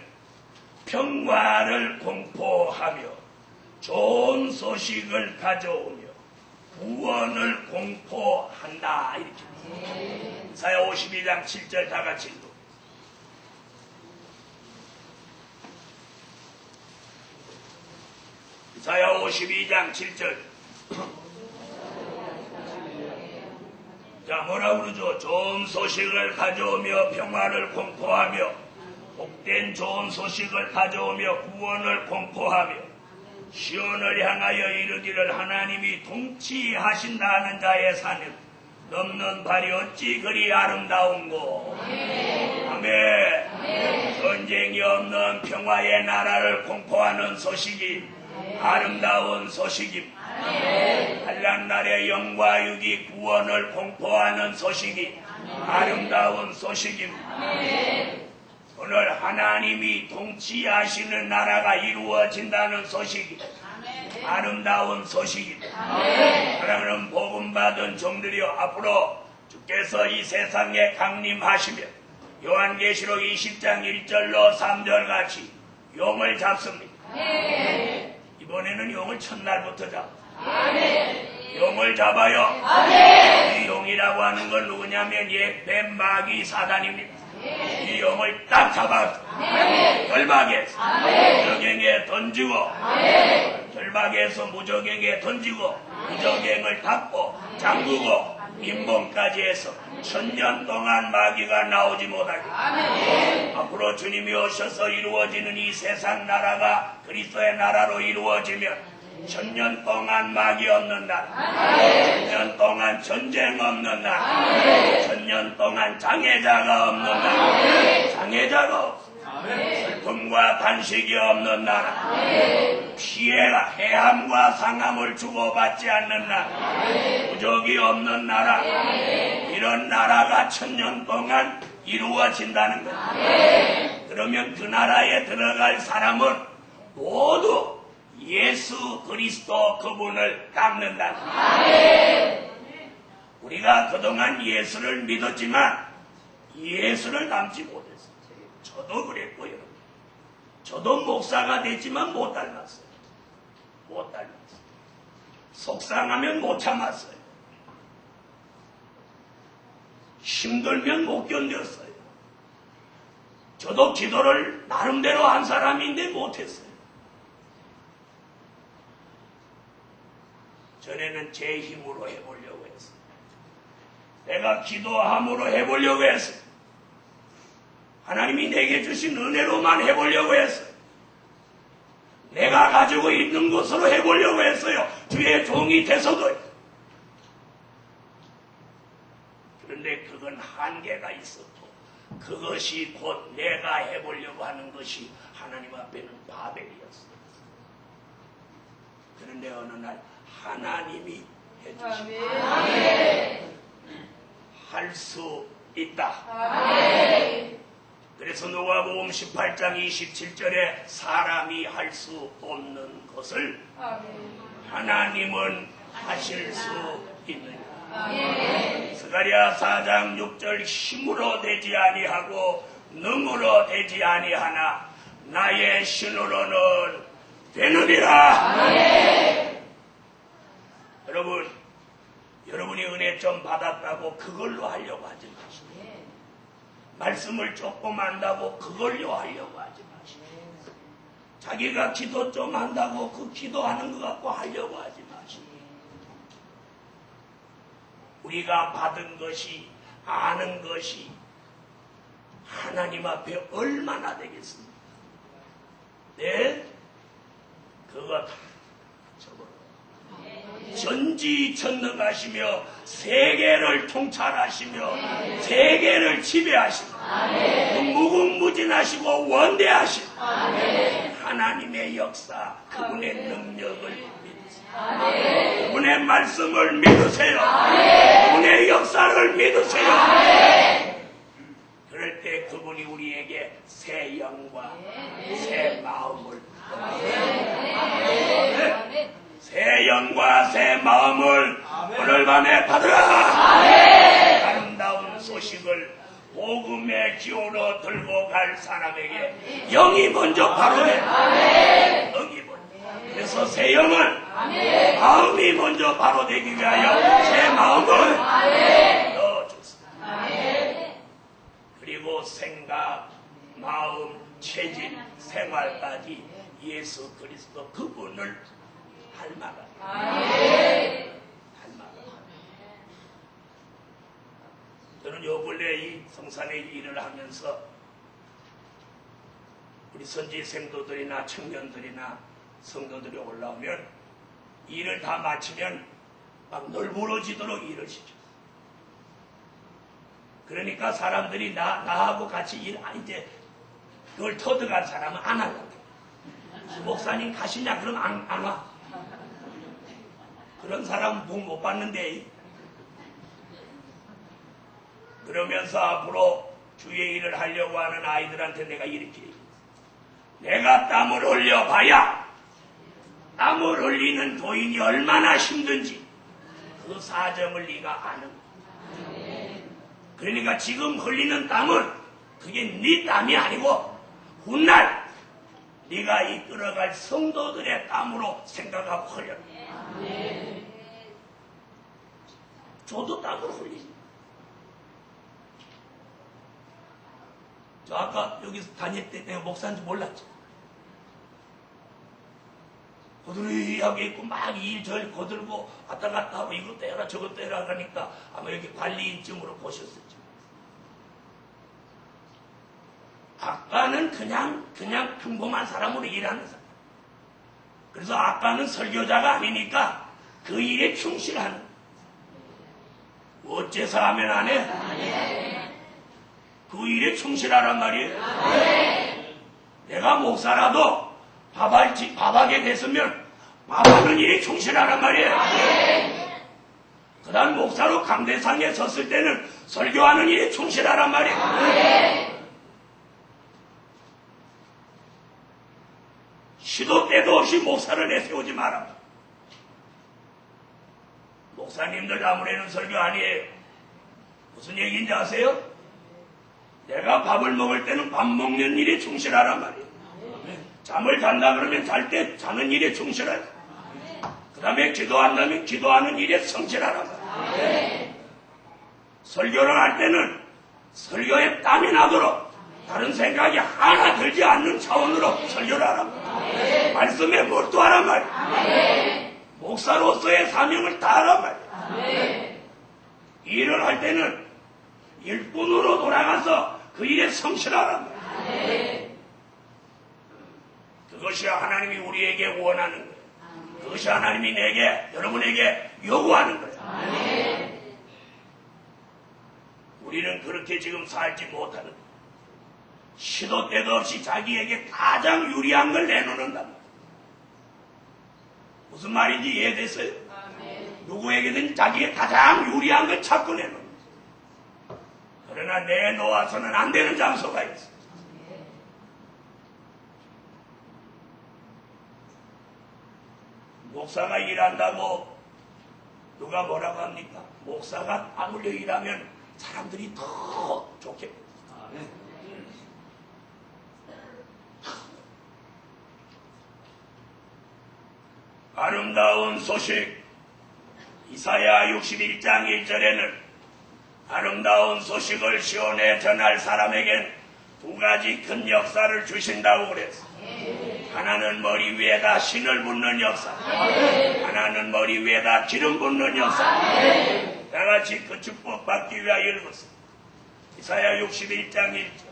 평화를 공포하며 좋은 소식을 가져오며 구원을 공포한다. 이렇게 이사야 52장 7절 다 같이 읽고 이사야 52장 7절 자 뭐라 그러죠? 좋은 소식을 가져오며 평화를 공포하며 복된 좋은 소식을 가져오며 구원을 공포하며 시온을 향하여 이르기를 하나님이 통치하신다는 자의 산을 넘는 발이 어찌 그리 아름다운고. 아멘. 전쟁이 없는 평화의 나라를 공포하는 소식이 아름다운 소식입니다. 한란날의 영과 육이 구원을 공포하는 소식이 아름다운 소식입니다. 오늘 하나님이 통치하시는 나라가 이루어진다는 소식이 아름다운 소식입니다. 사랑하는 복음받은 종들이여 앞으로 주께서 이 세상에 강림하시며 요한계시록 20장 1절로 3절 같이 용을 잡습니다. 이번에는 용을 첫날부터 잡아. 용을 잡아요. 이 용이라고 하는 건 누구냐면 옛뱀 마귀 사단입니다. 이 용을 딱 잡아서 결박에서 무적행에 던지고 결박에서 무적행에 던지고 무적행을 닫고 잠그고 임봉까지 해서 1000년 동안 마귀가 나오지 못하게 앞으로 주님이 오셔서 이루어지는 이 세상 나라가 그리스도의 나라로 이루어지면 1000년 동안 마귀 없는 나라, 1000년 동안 전쟁 없는 나라, 1000년 동안 장애자가 없는 나라, 장애자가 없어. 슬픔과 단식이 없는 나라, 피해가 해함과 상함을 주고받지 않는 나라, 부족이 없는 나라, 이런 나라가 1000년 동안 이루어진다는 거예요. 그러면 그 나라에 들어갈 사람은 모두 예수 그리스도 그분을 닮는다. 우리가 그동안 예수를 믿었지만 예수를 닮지 못했어요. 저도 그랬고요. 저도 목사가 됐지만 못 닮았어요. 못 닮았어요. 속상하면 못 참았어요. 힘들면 못 견뎠어요. 저도 기도를 나름대로 한 사람인데 못했어요. 전에는 제 힘으로 해보려고 했어요. 내가 기도함으로 해보려고 했어요. 하나님이 내게 주신 은혜로만 해보려고 했어요. 내가 가지고 있는 것으로 해보려고 했어요. 주의 종이 돼서도요. 그런데 그건 한계가 있었고 그것이 곧 내가 해보려고 하는 것이 하나님 앞에는 바벨이었어요. 그런데 어느 날 하나님이 해주시고 할 수 있다. 아멘. 그래서 누가복음 18장 27절에 사람이 할 수 없는 것을 하나님은 하실 수 있느냐. 스가랴 4장 6절 힘으로 되지 아니하고 능으로 되지 아니하나 나의 신으로는 되느니라. 여러분, 여러분이 은혜 좀 받았다고 그걸로 하려고 하지 마시고, 말씀을 조금 안다고 그걸로 하려고 하지 마시고, 자기가 기도 좀 한다고 그 기도하는 것 갖고 하려고 하지 마시고, 우리가 받은 것이, 아는 것이 하나님 앞에 얼마나 되겠습니까? 네? 그거 다 전지전능하시며 세계를 통찰하시며 세계를 지배하시며 무궁무진하시고 원대하시며 하나님의 역사, 그분의 능력을 믿으세요. 그분의 말씀을 믿으세요. 그분의 역사를 믿으세요. 그럴 때 그분이 우리에게 새 영과 새 마음을, 새 영과 새 마음을 오늘 밤에 받으라. 아름다운 소식을 복음의 기호로 들고 갈 사람에게 영이 먼저 바로해. 영이 먼저. 그래서 새 영은 마음이 먼저 바로 되기 위하여 새 마음을 넣어줬습니다. 그리고 생각, 마음, 체질, 생활까지 예수 그리스도 그분을 닮아가. 저는 요 근래 이 성산의 일을 하면서 우리 선지 생도들이나 청년들이나 성도들이 올라오면 일을 다 마치면 막 널브러지도록 일을 시켰어요. 그러니까 사람들이 나하고 같이 일, 이제 그걸 터득한 사람은 안 하려고. 목사님 가시냐? 그럼 안 와. 그런 사람은 복 못 받는데. 그러면서 앞으로 주의 일을 하려고 하는 아이들한테 내가 이렇게 얘기했어. 내가 땀을 흘려봐야 땀을 흘리는 도인이 얼마나 힘든지 그 사정을 네가 아는 거야. 그러니까 지금 흘리는 땀은 그게 네 땀이 아니고 훗날 네가 이끌어갈 성도들의 땀으로 생각하고 흘려. 저도 땀을 흘리지. 저 아까 여기서 다닐 때 내가 목사인지 몰랐죠. 고들이하게 있고 막 일절 거들고 왔다 갔다 하고 이것도 해라 저것도 해라 하니까 아마 여기 관리인증으로 보셨었죠. 아까는 그냥 평범한 사람으로 일하는 사람. 그래서 아까는 설교자가 아니니까 그 일에 충실하는. 어째서 하면 안 해? 그 일에 충실하란 말이에요. 내가 목사라도 밥하게 됐으면 밥하는 일에 충실하란 말이에요. 그 다음 목사로 강대상에 섰을 때는 설교하는 일에 충실하란 말이에요. 시도 때도 없이 목사를 내세우지 마라. 목사님들 아무래는 설교 아니에요. 무슨 얘기인지 아세요? 내가 밥을 먹을 때는 밥 먹는 일에 충실하란 말이에요. 잠을 잔다 그러면 잘 때 자는 일에 충실하라. 그 다음에 기도한다면 기도하는 일에 성실하란 말이에요. 설교를 할 때는 설교에 땀이 나도록 다른 생각이 하나 들지 않는 차원으로 설교를 하란 말이에요. 말씀에 몰두하란 말이에요. 목사로서의 사명을 다하란 말이에요. 일을 할 때는 일꾼으로 돌아가서 그 일에 성실하란 말이에요. 그것이 하나님이 우리에게 원하는 거예요. 그것이 하나님이 내게, 여러분에게 요구하는 거예요. 우리는 그렇게 지금 살지 못하는 거예요. 시도 때도 없이 자기에게 가장 유리한 걸 내놓는단 말이에요. 무슨 말인지 이해됐어요? 누구에게든 자기의 가장 유리한 걸 찾고 내놓는 거예요. 그러나 내놓아서는 안 되는 장소가 있어요. 목사가 일한다고 누가 뭐라고 합니까? 목사가 안 울려 일하면 사람들이 더 좋게. 아름다운 소식. 이사야 61장 1절에는 아름다운 소식을 시온에 전할 사람에겐 두 가지 큰 역사를 주신다고 그랬어. 하나는 머리 위에다 신을 붓는 역사, 하나는 머리 위에다 기름 붓는 역사. 다같이 그 축복 받기 위하여 읽었어. 이사야 61장 1절.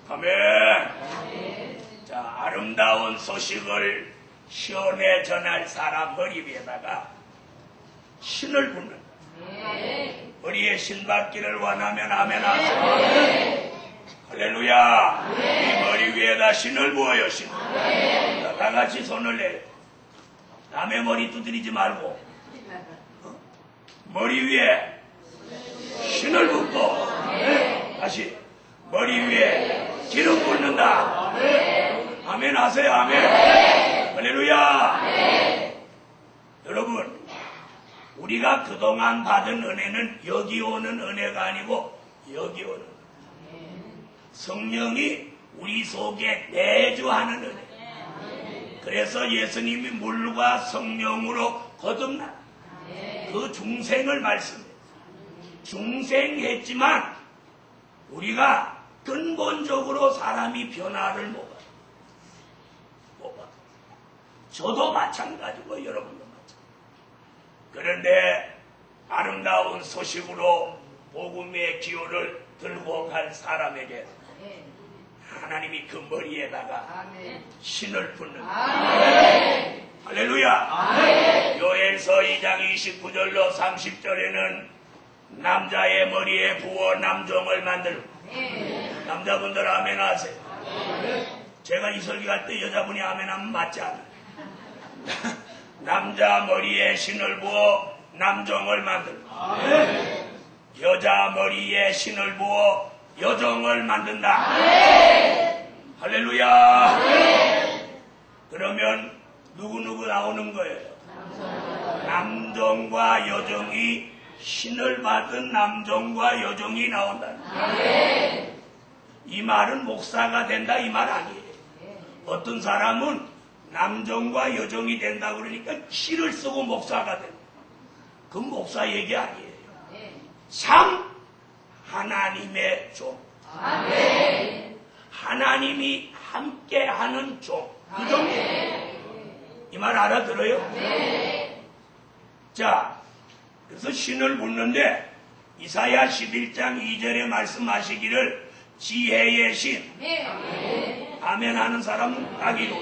아멘. 자, 아름다운 소식을 시온에 전할 사람 머리 위에다가 신을 붓는다. 머리에 신 받기를 원하면 아멘 하세요. 할렐루야. 이 머리 위에다 신을 부어요. 신. 자, 다 같이 손을 내요. 남의 머리 두드리지 말고 머리 위에 신을 붓고 다시 머리 위에 기름 붓는다. 아멘 하세요. 아멘. 할렐루야. 여러분, 우리가 그동안 받은 은혜는 여기 오는 은혜가 아니고 여기 오는 성령이 우리 속에 내주하는 은혜. 그래서 예수님이 물과 성령으로 거듭나 그 중생을 말씀해요. 중생했지만 우리가 근본적으로 사람이 변화를 못 봐요. 저도 마찬가지고 여러분도 마찬가지고. 그런데 아름다운 소식으로 복음의 기호를 들고 갈 사람에게 하나님이 그 머리에다가 신을 붓는 할렐루야. 요엘서 2장 29절로 30절에는 남자의 머리에 부어 남종을 만들고. 남자분들 아멘 하세요. 제가 이 설교할 때 여자분이 아멘 하면 맞지 않아요. 남자 머리에 신을 부어 남종을 만들고 여자 머리에 신을 부어 여종을 만든다. 할렐루야. 그러면 누구누구 나오는 거예요? 남종과 여종이 신을 받은 남종과 여종이 나온다. 이 말은 목사가 된다 이 말 아니에요. 어떤 사람은 남종과 여종이 된다 그러니까 실을 쓰고 목사가 된다. 그 목사 얘기 아니에요. 참 하나님의 종. 하나님이 함께하는 종. 그 정도. 이 말 알아들어요? 자, 그래서 신을 붓는데 이사야 11장 2절에 말씀하시기를 지혜의 신. 아멘 하는 사람은 아기로.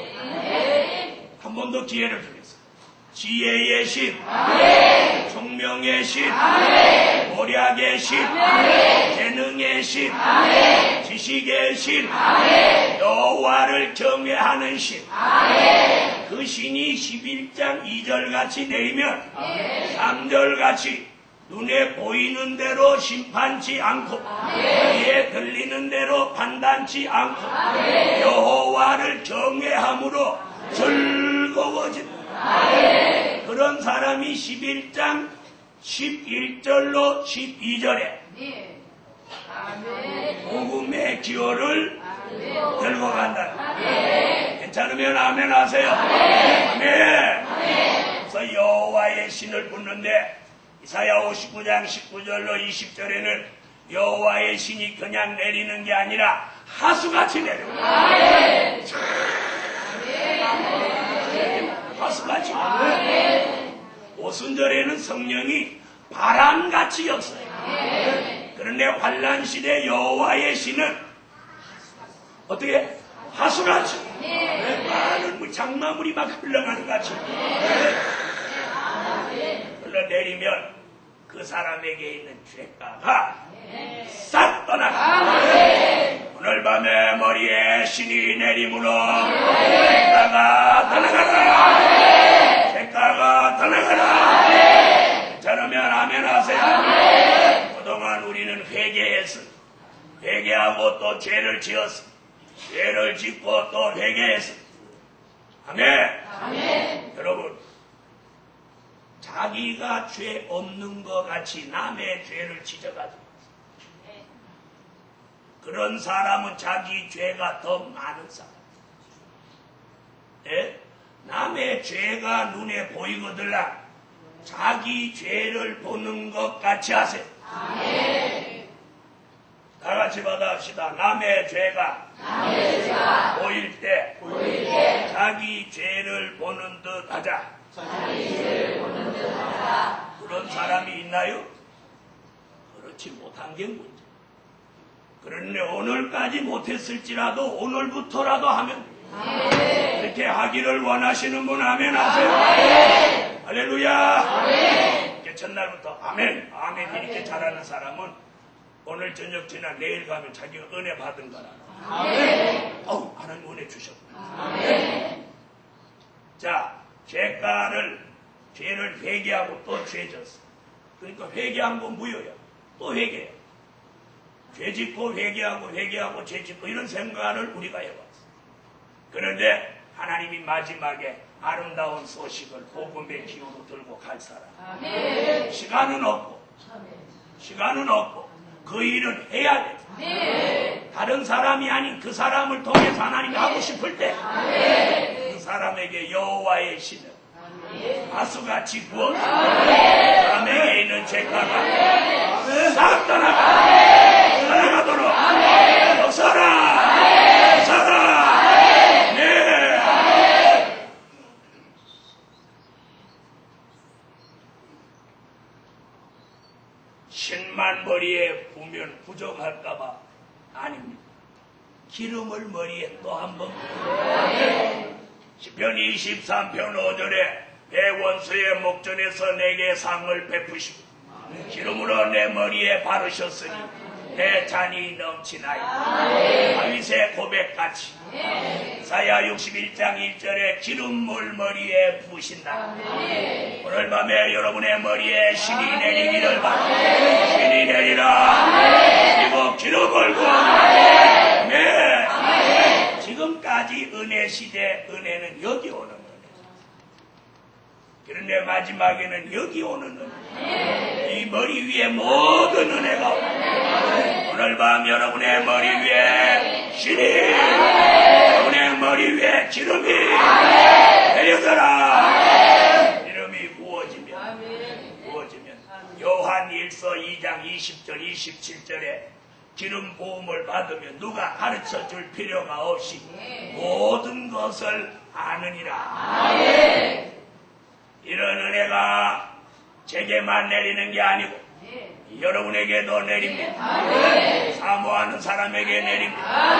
한 번 더 기회를 주겠습니다. 지혜의 신, 총명의 신, 모략의 신, 재능의 신, 지식의 신, 여호와를 경외하는 신. 그 신이 11장 2절같이 내리면 3절같이 눈에 보이는 대로 심판치 않고 귀에 들리는 대로 판단치 않고 여호와를 경외함으로 즐거워진다. 그런 사람이 11장 11절로 12절에 복음의 기호를 들고 간다. 괜찮으면 아멘 하세요. 아멘. 그래서 여호와의 신을 붓는데 이사야 59장 19절로 20절에는 여호와의 신이 그냥 내리는 게 아니라 하수같이 내려요. 하수같이. 오순절에는 성령이 바람같이 역사해요. 그런데 환란 시대 여호와의 신은 어떻게? 하수같이. 많은 장마물이 막 흘러가는 같이 흘러내리면 그 사람에게 있는 죄가가 싹 떠나가. 오늘 밤에 머리에 신이 내림으로 죄가 떠나가라. 죄가가 떠나가라. 저러면 아멘 하세요. 그동안 우리는 회개했어. 회개하고 또 죄를 지었어. 죄를 짓고 또 회개했어. 아멘. 여러분, 자기가 죄 없는 것 같이 남의 죄를 지적하지. 그런 사람은 자기 죄가 더 많은 사람. 예? 남의 죄가 눈에 보이거들라 자기 죄를 보는 것 같이 하세요. 아멘. 다 같이 받아합시다. 남의 죄가 보일 때 자기 죄를 보는 듯 하자. 그런 사람이 있나요? 그렇지 못한 게 문제. 그런데 오늘까지 못했을지라도 오늘부터라도 하면 그렇게 하기를 원하시는 분 아멘 하세요. 할렐루야. 이렇게 첫날부터 아멘 이렇게 잘하는 사람은 오늘 저녁 지나 내일 가면 자기가 은혜 받은 거라. 어우, 하나님 은혜 주셨구나. 자, 죄를 회개하고 또 죄졌어. 그러니까 회개한 건 무효야. 또 회개해. 죄 짓고 회개하고 죄 짓고 이런 생각을 우리가 해왔어. 그런데 하나님이 마지막에 아름다운 소식을 복음의 기호로 들고 갈 사람. 시간은 없고 그 일은 해야 돼. 다른 사람이 아닌 그 사람을 통해서 하나님이 하고 싶을 때 그 사람에게 여호와의 신을 가수같이 부어서 사람에게 있는 죄가가 싹 떠나가도록 역사라. 네. 10만 머리에 부면 부족할까봐 아닙니다. 기름을 머리에 또 한 번. 시편 23편 5절에 내 원수의 목전에서 내게 상을 베푸시고 기름으로 내 머리에 바르셨으니 내 잔이 넘치나이다. 다윗의 고백같이 이사야 61장 1절에 기름물 머리에 부으신다. 오늘 밤에 여러분의 머리에 신이 내리기를 바랍니다. 신이 내리라. 그리고 기름을 부어라. 네. 지금까지 은혜 시대 은혜는 여기 오는 은혜. 그런데 마지막에는 여기 오는 은혜. 이 머리 위에 모든 은혜가 오늘 밤 여러분의 머리 위에 신이 여러분의 머리 위에 기름이 내려져라. 기름이 부어지면 요한 1서 2장 20절 27절에 기름 부음을 받으면 누가 가르쳐 줄 필요가 없이 모든 것을 아느니라. 이런 은혜가 제게만 내리는 게 아니고 여러분에게도 내립니다. 사모하는 사람에게 내립니다.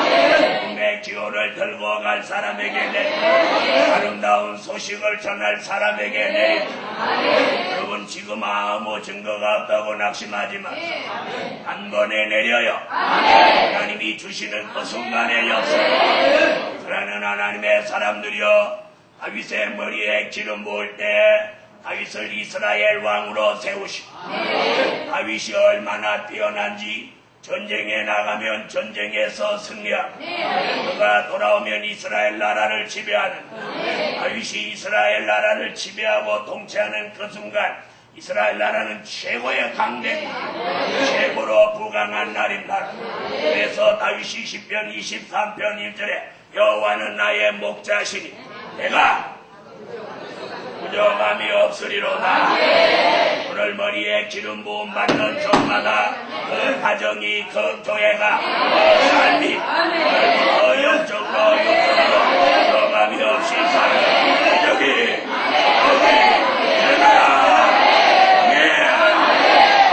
복음의 기호를 들고 갈 사람에게 내립니다. 아름다운 소식을 전할 사람에게 내립니다. 여러분 지금 아무 증거가 없다고 낙심하지 마세요. 한 번에 내려요. 하나님이 주시는 그 순간의 역사. 사랑하는 하나님의 사람들이여, 다윗의 머리에 기름 부을 때 다윗을 이스라엘 왕으로 세우시고 다윗이 얼마나 뛰어난지 전쟁에 나가면 전쟁에서 승리하고 그가 돌아오면 이스라엘 나라를 지배하는 다윗이 이스라엘 나라를 지배하고 통치하는 그 순간 이스라엘 나라는 최고의 강대국, 최고로 부강한 날입니다. 그래서 다윗이 시편 23편 1절에 여호와는 나의 목자시니 내가 부족함이 없으리로다. 오늘 머리에 기름 부음 받는 종마다 그 가정이, 그 교회가, 그 삶이 더 영적으로 부족함이 없이 사는 여기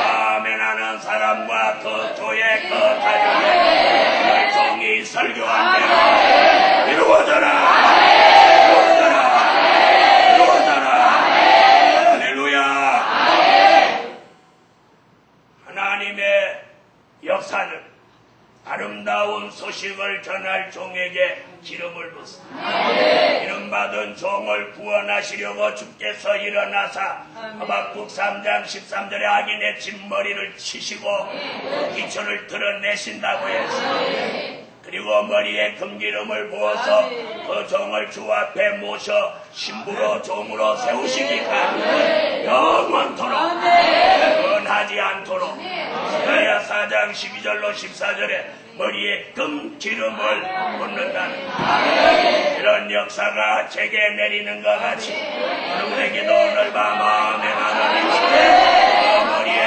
아멘 하는 사람과 그 교회, 그 가정에 종이 설교한 대로 이루어져라. 역사는 아름다운 소식을 전할 종에게 기름을 붓습니다. 기름 받은 종을 구원하시려고 주께서 일어나사 하박국 3장 13절에 악인의 진머리를 치시고 기초를 드러내신다고 했습니다. 그리고 머리에 금기름을 부어서 그 종을 주 앞에 모셔 신부로 종으로 세우시니까 영원토록 변하지 않도록 이사야 4장 12절로 14절에 머리에 금기름을 붓는다는 이런 역사가 제게 내리는 것 같이 여러분에게도 오늘 밤 마음에 하나님께 그 머리에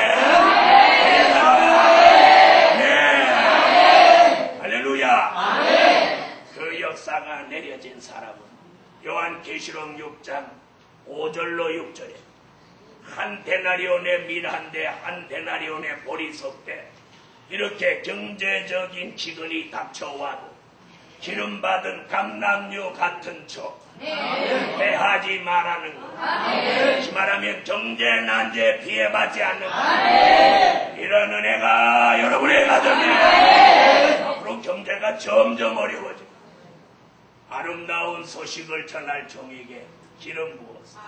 그 역사가 내려진 사람은 요한계시록 6장 5절로 6절에 한 데나리온의 밀 한 대, 한 데나리온의 보리 섭대 이렇게 경제적인 기근이 닥쳐와도 기름받은 감람류 같은 척 패하지 말라는 것. 다시 말하면 경제 난제 피해받지 않는 것. 이런 은혜가 여러분의 가정에 앞으로 경제가 점점 어려워져. 아름다운 소식을 전할 종에게 기름 부었어.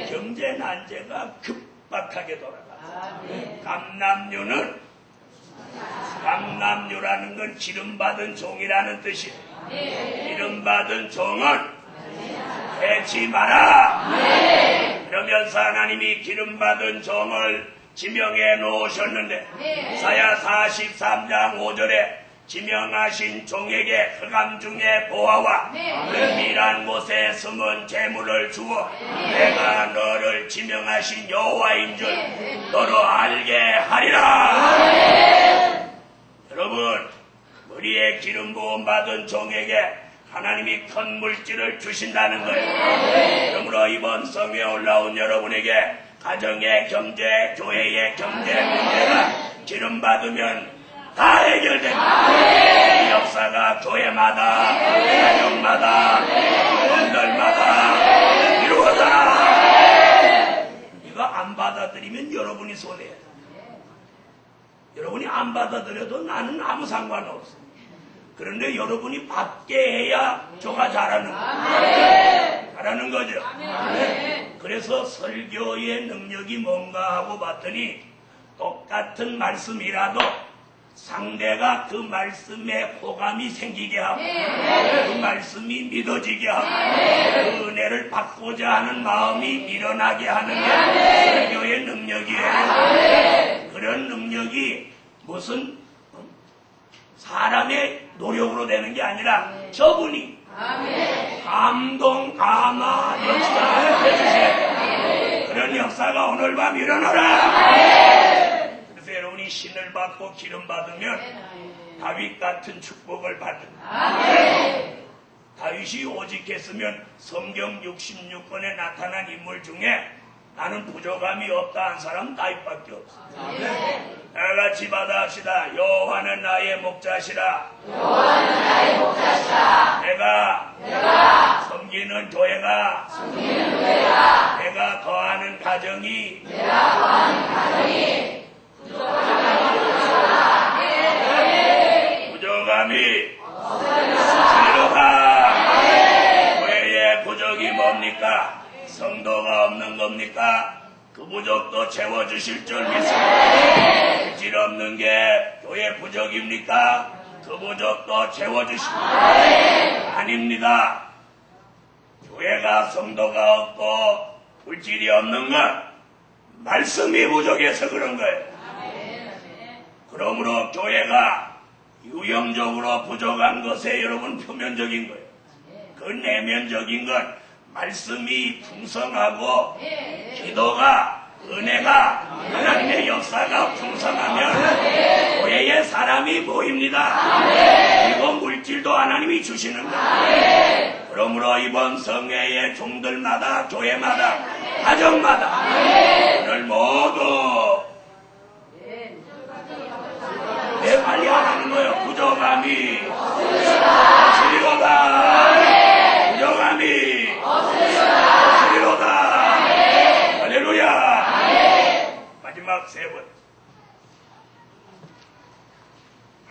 경제 난제가 급박하게 돌아갔어. 감람류라는 건 기름받은 종이라는 뜻이에요. 기름받은 종은 패지 마라. 그러면서 하나님이 기름받은 종을 지명해 놓으셨는데 이사야 43장 5절에 지명하신 종에게 흑암 중에 보아와 은밀한 곳에 숨은 재물을 주어 내가 너를 지명하신 여호와인 줄 너로 알게 하리라. 여러분, 머리에 기름 부음 받은 종에게 하나님이 큰 물질을 주신다는 거예요. 그러므로 이번 성회에 올라온 여러분에게 가정의 경제, 교회의 경제 문제가 기름 받으면 다 해결됩니다. 이 역사가 교회마다, 가정마다, 분들마다 이루어져라. 이거 안 받아들이면 여러분이 손해야. 여러분이 안 받아들여도 나는 아무 상관없어. 그런데 여러분이 받게 해야 저가 잘하는 거죠. 잘하는 거죠. 그래서 설교의 능력이 뭔가 하고 봤더니 똑같은 말씀이라도 상대가 그 말씀에 호감이 생기게 하고 그 말씀이 믿어지게 하고 그 은혜를 받고자 하는 마음이 일어나게 하는 게 설교의 능력이에요. 그런 능력이 무슨 사람의 노력으로 되는 게 아니라 저분이 감동, 감화, 역사 해주셔야 돼요. 그런 역사가 오늘 밤 일어나라. 그래서 여러분이 신을 받고 기름 받으면 다윗 같은 축복을 받는다. 다윗이 오직했으면 성경 66권에 나타난 인물 중에 나는 부족함이 없다 한 사람 다윗밖에 없어. 다 같이 받아합시다. 여호와는 나의 목자시라. 내가 섬기는 교회가 내가 거하는 가정이 부족함이 없으리로다. 교회의 부족이 뭡니까? 성도가 없는 겁니까? 그 부족도 채워주실 줄 믿습니다. 질 없는 게 교회 부족입니까? 그 부족도 채워주십니다. 아닙니다. 교회가 성도가 없고 물질이 없는 건 말씀이 부족해서 그런 거예요. 그러므로 교회가 유형적으로 부족한 것에 여러분 표면적인 거예요. 그 내면적인 건 말씀이 풍성하고 기도가 은혜가 하나님의 역사가 풍성하면 교회에 사람이 모입니다. 그리고 물질도 하나님이 주시는 거예요. 그러므로 이번 성회의 종들마다 교회마다 가정마다 오늘 모두 내 빨리 하라는 거예요. 부족함이 없으리로다. 부족함이 없으리로다. 할렐루야. 마지막 세 번.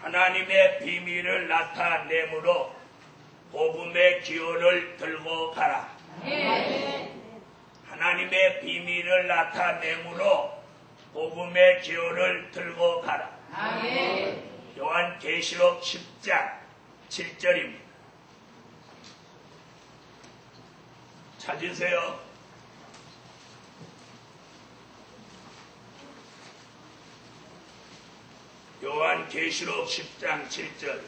하나님의 비밀을 나타내므로 복음의 기호를 들고 가라. 하나님의 비밀을 나타내므로 복음의 기호를 들고 가라. 요한계시록 10장 7절입니다. 찾으세요. 요한계시록 10장 7절.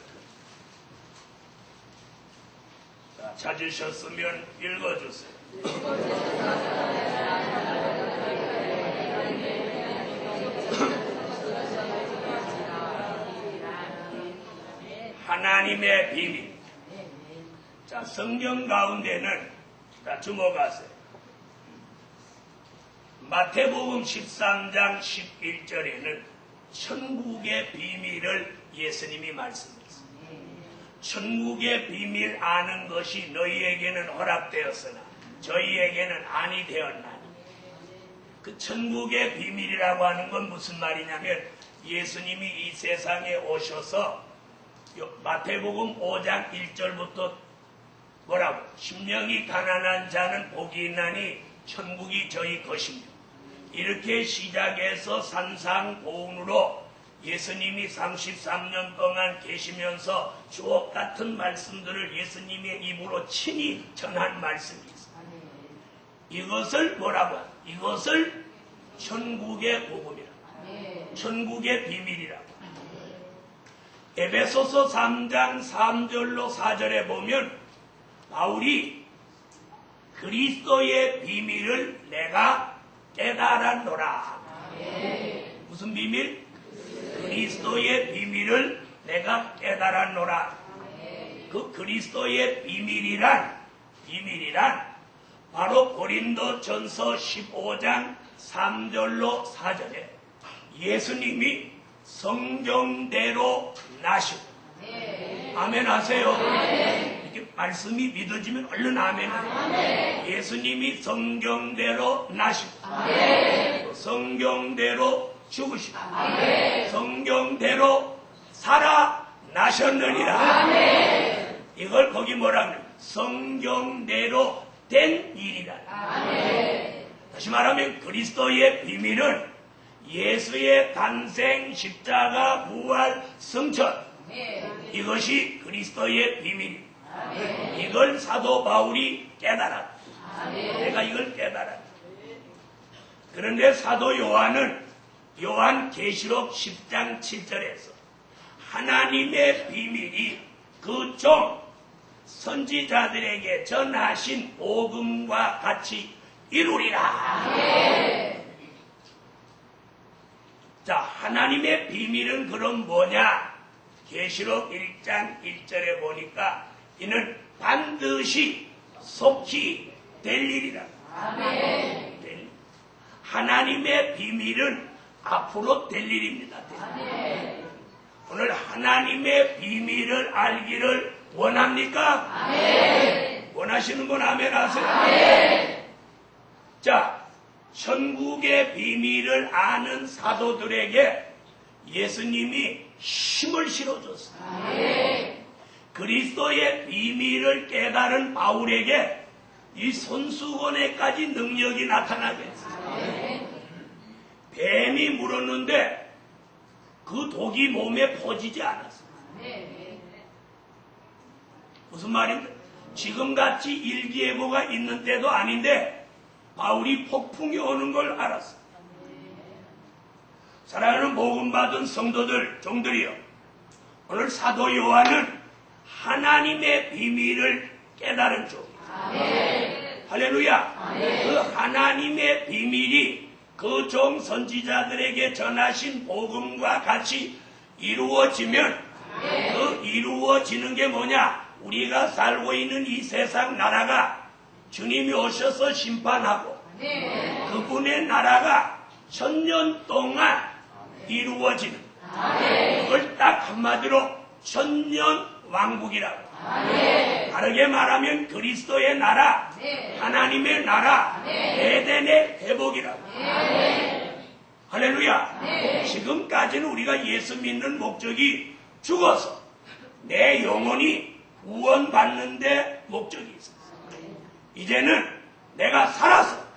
자, 찾으셨으면 읽어주세요. 하나님의 비밀. 자, 성경 가운데는, 자, 주목하세요. 마태복음 13장 11절에는 천국의 비밀을 예수님이 말씀했어요. 천국의 비밀 아는 것이 너희에게는 허락되었으나 저희에게는 아니 되었나니. 그 천국의 비밀이라고 하는 건 무슨 말이냐면 예수님이 이 세상에 오셔서 마태복음 5장 1절부터 뭐라고? 심령이 가난한 자는 복이 있나니 천국이 저희 것이며, 이렇게 시작해서 산상고운으로 예수님이 33년 동안 계시면서 주옥 같은 말씀들을 예수님의 입으로 친히 전한 말씀이 있어요. 이것을 뭐라고 해요? 이것을 천국의 복음이라고, 천국의 비밀이라고. 에베소서 3장 3절로 4절에 보면 바울이 그리스도의 비밀을 내가 깨달았노라. 무슨 비밀? 그리스도의 비밀을 내가 깨달았노라. 그 그리스도의 비밀이란 바로 고린도전서 15장 3절로 4절에 예수님이 성경대로 나시고, 아멘 하세요. 이렇게 말씀이 믿어지면 얼른 아멘 하세요. 예수님이 성경대로 나시고, 성경대로 죽으시고, 성경대로 살아나셨느니라. 이걸 거기 뭐라 그래요? 성경대로 된 일이라. 다시 말하면 그리스도의 비밀은 예수의 탄생, 십자가, 부활, 성천, 이것이 그리스도의 비밀입니다. 이걸 사도 바울이 깨달았다. 내가 이걸 깨달았다. 그런데 사도 요한은 요한계시록 10장 7절에서 하나님의 비밀이 그 종 선지자들에게 전하신 복음과 같이 이루리라. 자, 하나님의 비밀은 그럼 뭐냐? 계시록 1장 1절에 보니까 이는 반드시 속히 될 일이라. 하나님의 비밀은 앞으로 될 일입니다. 오늘 하나님의 비밀을 알기를 원합니까? 원하시는 분 아멘 하세요. 자, 천국의 비밀을 아는 사도들에게 예수님이 힘을 실어줬어요. 그리스도의 비밀을 깨달은 바울에게 이 손수건에까지 능력이 나타나게 했어요. 뱀이 물었는데 그 독이 몸에 퍼지지 않았어요. 무슨 말인데? 지금같이 일기예보가 있는 때도 아닌데 바울이 폭풍이 오는 걸 알았어요. 사랑하는 복음받은 성도들, 종들이요, 오늘 사도 요한은 하나님의 비밀을 깨달은 종이에요. 할렐루야. 그 하나님의 비밀이 그 종 선지자들에게 전하신 복음과 같이 이루어지면 그 이루어지는 게 뭐냐? 우리가 살고 있는 이 세상 나라가 주님이 오셔서 심판하고 그분의 나라가 1000년 동안 이루어지는, 그걸 딱 한마디로 천년왕국이라고. 다르게 말하면 그리스도의 나라, 하나님의 나라, 에덴의 회복이라고. 할렐루야. 지금까지는 우리가 예수 믿는 목적이 죽어서 내 영혼이 구원받는데 목적이 있었어. 이제는 내가 살아서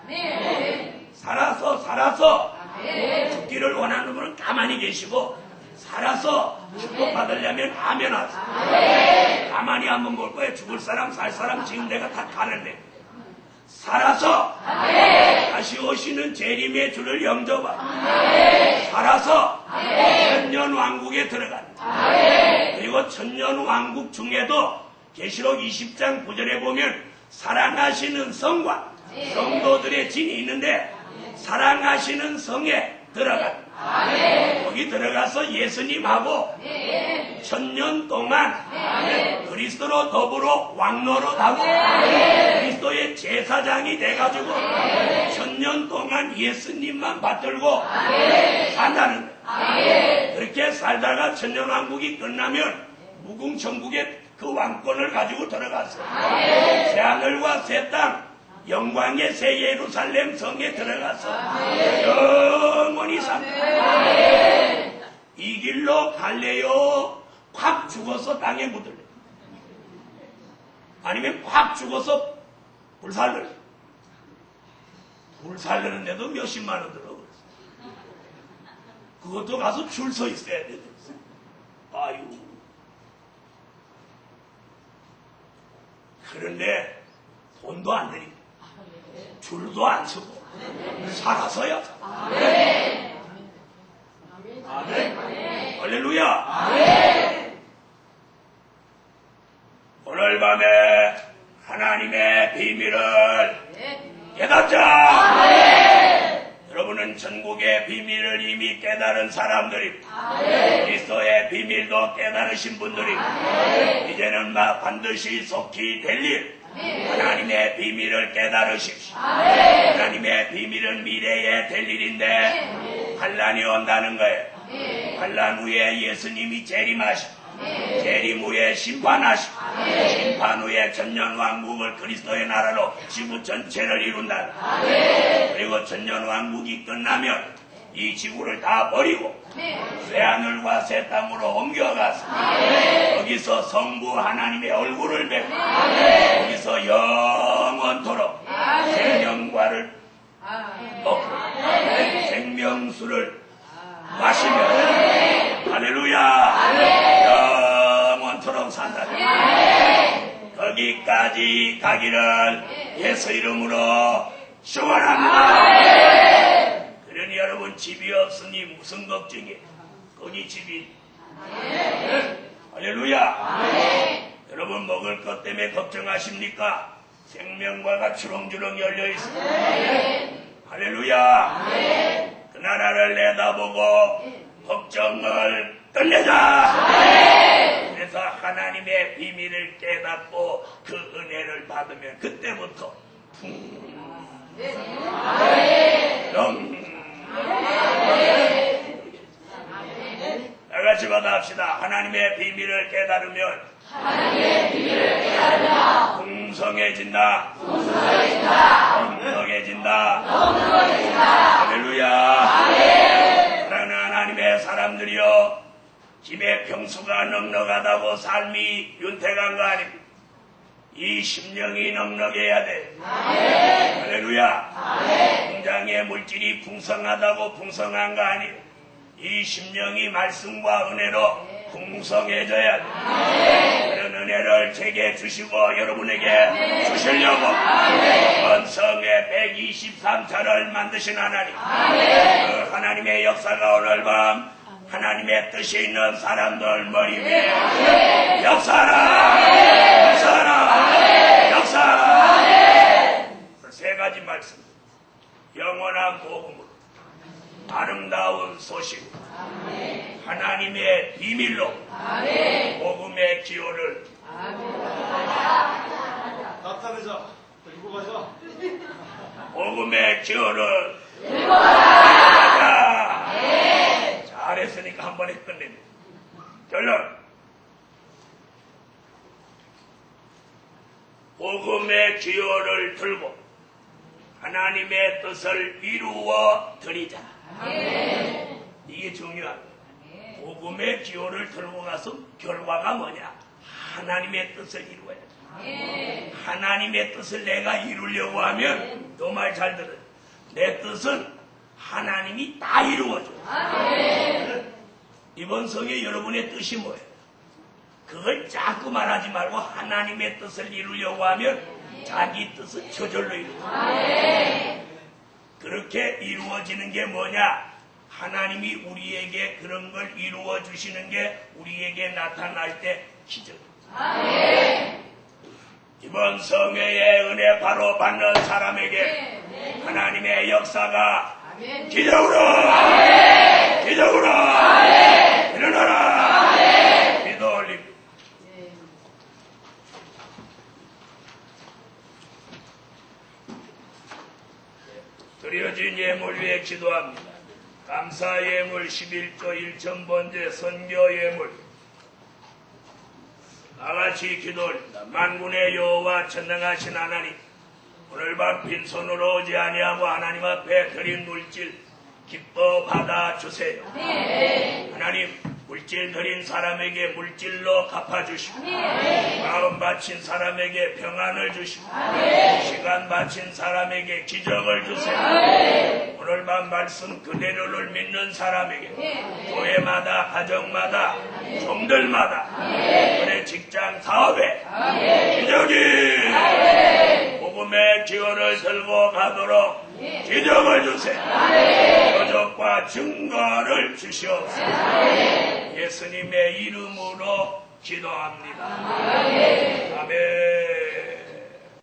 죽기를 원하는 분은 가만히 계시고, 살아서 축복받으려면 아멘 하세요. 가만히 한번 볼 거예요. 죽을 사람 살 사람 지금 내가 다 가는데, 살아서 다시 오시는 재림의 주를 영접하고, 살아서 천년왕국에 들어간다. 그리고 천년왕국 중에도 계시록 20장 9절에 보면 사랑하시는 성과 성도들의 진이 있는데, 사랑하시는 성에 들어간다. 거기 들어가서 예수님하고 천년 동안 그리스도로 더불어 왕노릇하고 그리스도의 제사장이 돼가지고 천년 동안 예수님만 받들고 산다는 거예요. 그렇게 살다가 천년왕국이 끝나면 무궁천국의 그 왕권을 가지고 들어갔어요. 새하늘과 새 땅, 영광의 새 예루살렘 성에 들어가서 영원히 삽니다. 이 길로 갈래요? 확 죽어서 땅에 묻을래? 아니면 확 죽어서 불살래? 불살르는데도 몇십만 원 들어. 그것도 가서 줄 서 있어야 돼. 아유. 그런데 돈도 안 드리고 줄도 안 서고 살아서야. 아멘. 아멘. 할렐루야. 아멘. 오늘 밤에 하나님의 비밀을 깨닫자. 아멘. 여러분은 천국의 비밀을 이미 깨달은 사람들입니다. 그리스도의 비밀도 깨달으신 분들입니다. 이제는 반드시 속히 될 일, 하나님의 비밀을 깨달으십시오. 하나님의 비밀은 미래에 될 일인데 환란이 온다는 거예요. 환란 후에 예수님이 재림하시고, 재림 후에 심판하시고, 심판 후에 천년왕국을 그리스도의 나라로 지구 전체를 이룬다. 그리고 천년왕국이 끝나면 이 지구를 다 버리고 새하늘과 새 땅으로 옮겨가서 거기서 성부 하나님의 얼굴을 뵙고 거기서 영원토록 생명과를 먹고 생명수를 마시며 할렐루야 영원토록 산다. 거기까지 가기를 예수 이름으로 축원합니다. 그러니 여러분 집이 없으니 무슨 걱정이에요? 거기 집이. 할렐루야. 여러분 먹을 것 때문에 걱정하십니까? 생명과가 주렁주렁 열려있습니다. 할렐루야. 그 나라를 내다보고 걱정을 끝내자. 그래서 하나님의 비밀을 깨닫고 그 은혜를 받으면 그때부터 다같이 받아합시다. 하나님의 비밀을 깨달으면 풍성해진다. 할렐루야. 사랑하는 하나님의 사람들이여, 집에 평수가 넉넉하다고 삶이 윤택한 거 아닙니다. 이 심령이 넉넉해야 돼. 할렐루야. 공장의 물질이 풍성하다고 풍성한 거 아니에요. 이 심령이 말씀과 은혜로 풍성해져야 돼. 그런 은혜를 제게 주시고 여러분에게 주시려고 원성의 123차를 만드신 하나님, 그 하나님의 역사가 오늘 밤 하나님의 뜻이 있는 사람들 머리 위에 역사하라. 세 가지 말씀. 영원한 복음으로, 아름다운 소식, 하나님의 비밀로 복음의 기호를 나타내자. 들고 가자. 복음의 기호를 들고 가자. 잘했으니까 한 번에 끝냅니다. 결론. 복음의 기호를 들고 하나님의 뜻을 이루어 드리자. 이게 중요한 거예요. 복음의 기호를 들고 가서 결과가 뭐냐? 하나님의 뜻을 이루어야 돼. 하나님의 뜻을 내가 이루려고 하면 너 말 잘 들어. 내 뜻은 하나님이 다 이루어줘. 이번 성에 여러분의 뜻이 뭐예요? 그걸 자꾸 말하지 말고 하나님의 뜻을 이루려고 하면 자기 뜻은 저절로 이루어져. 그렇게 이루어지는 게 뭐냐? 하나님이 우리에게 그런 걸 이루어 주시는 게 우리에게 나타날 때 기적. 이번 성회의 은혜 바로 받는 사람에게 하나님의 역사가 기적으로 기적으로 일어나라. 기도 올립니다. 드려진 예물 위에 기도합니다. 감사 예물 11조 1천 번째 선교 예물 다같이 기도 올립니다. 만군의 여호와 전능하신 하나님, 오늘 밤 빈손으로 오지 아니하고 하나님 앞에 드린 물질 기뻐 받아주세요. 하나님, 물질 드린 사람에게 물질로 갚아주시고 마음 바친 사람에게 평안을 주시고 시간 바친 사람에게 기적을 주세요. 오늘 밤 말씀 그대로를 믿는 사람에게 교회마다 가정마다 종들마다 그의 직장 사업에 기적이 복음의 기원을 들고 가도록 기적을 주세요. 표적과 증거를 주시옵소서. 예수님의 이름으로 기도합니다. 아멘.